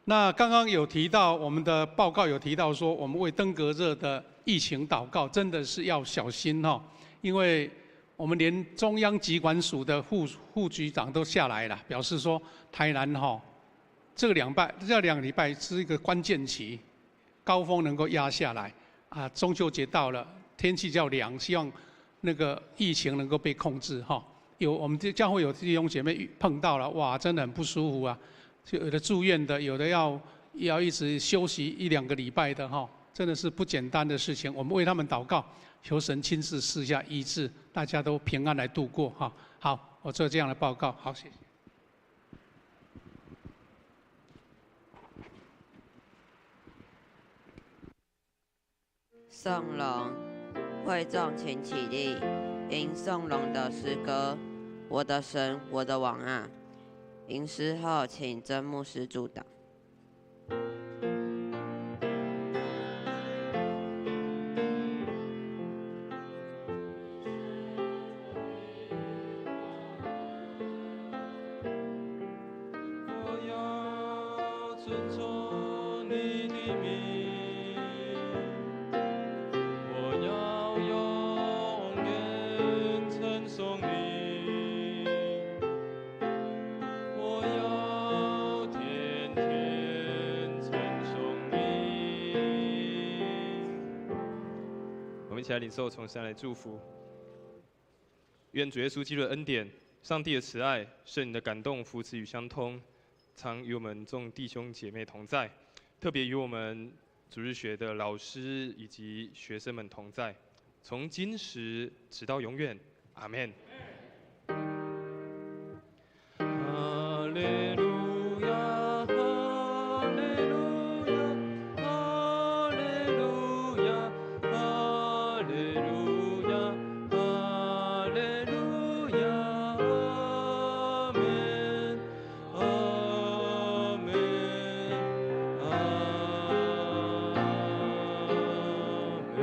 那刚刚有提到我们的报告有提到说，我们为登革热的疫情祷告，真的是要小心哈，因为我们连中央疾管署的副局长都下来了，表示说台南这2个礼拜是一个关键期，高峰能够压下来中秋节到了，天气较凉，希望那个疫情能够被控制哈。我们这教会有弟兄姐妹碰到了，哇，真的很不舒服啊，就有的住院的，有的要一直休息1-2个礼拜的哈，真的是不简单的事情。我们为他们祷告，求神亲自施下医治，大家都平安来度过哈。好，我做这样的报告，好，谢谢。
颂龙，会众请起立，吟颂龙的诗歌。我的神，我的王啊！吟诗后，请曾牧师助祷。
我要尊崇你的名，我要永远称颂你。
一起来领受从神来祝福。愿主耶稣基督的恩典、上帝的慈爱、圣灵的感动、扶持与相通，常与我们众弟兄姐妹同在，特别与我们主日学的老师以及学生们同在，从今时直到永远。阿们。
哈利路亚，哈利路亚，哈利路亚，哈利路亚，哈利路亚，阿门，阿门，阿门。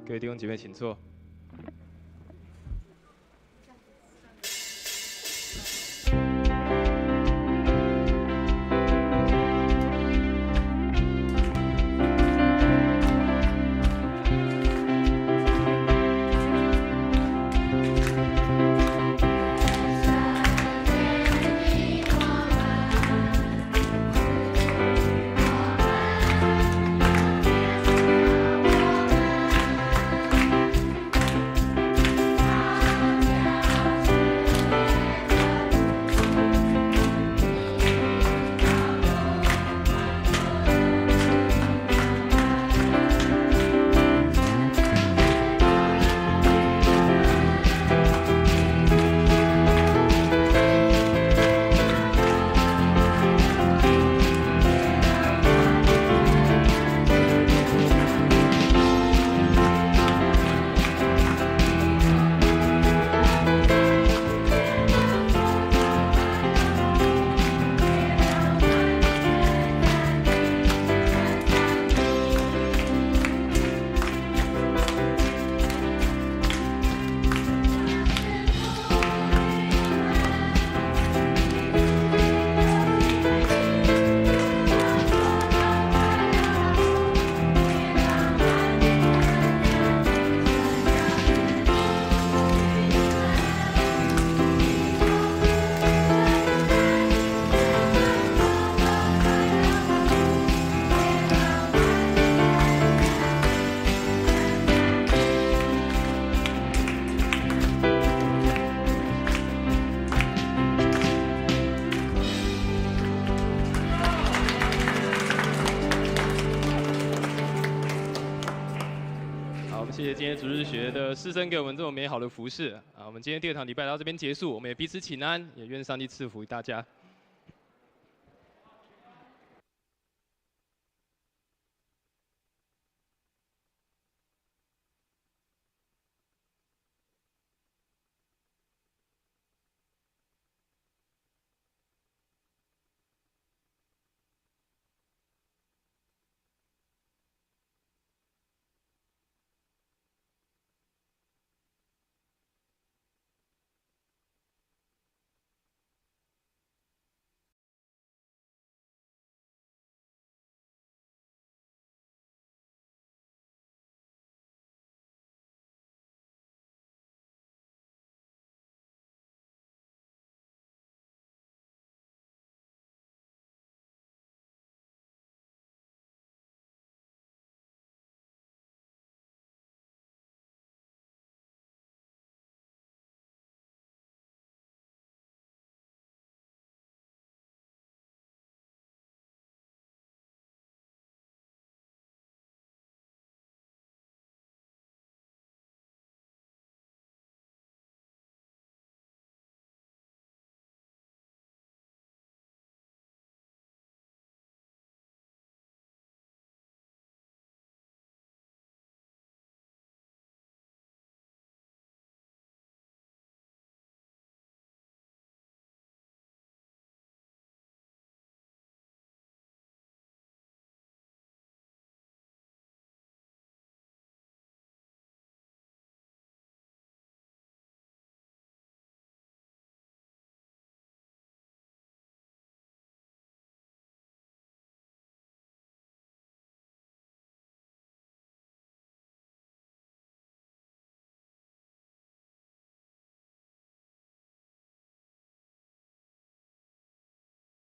各位弟兄姐妹，请坐。谢今天主日学的师生给我们这么美好的服侍啊！我们今天第2堂礼拜到这边结束，我们也彼此请安，也愿上帝赐福大家。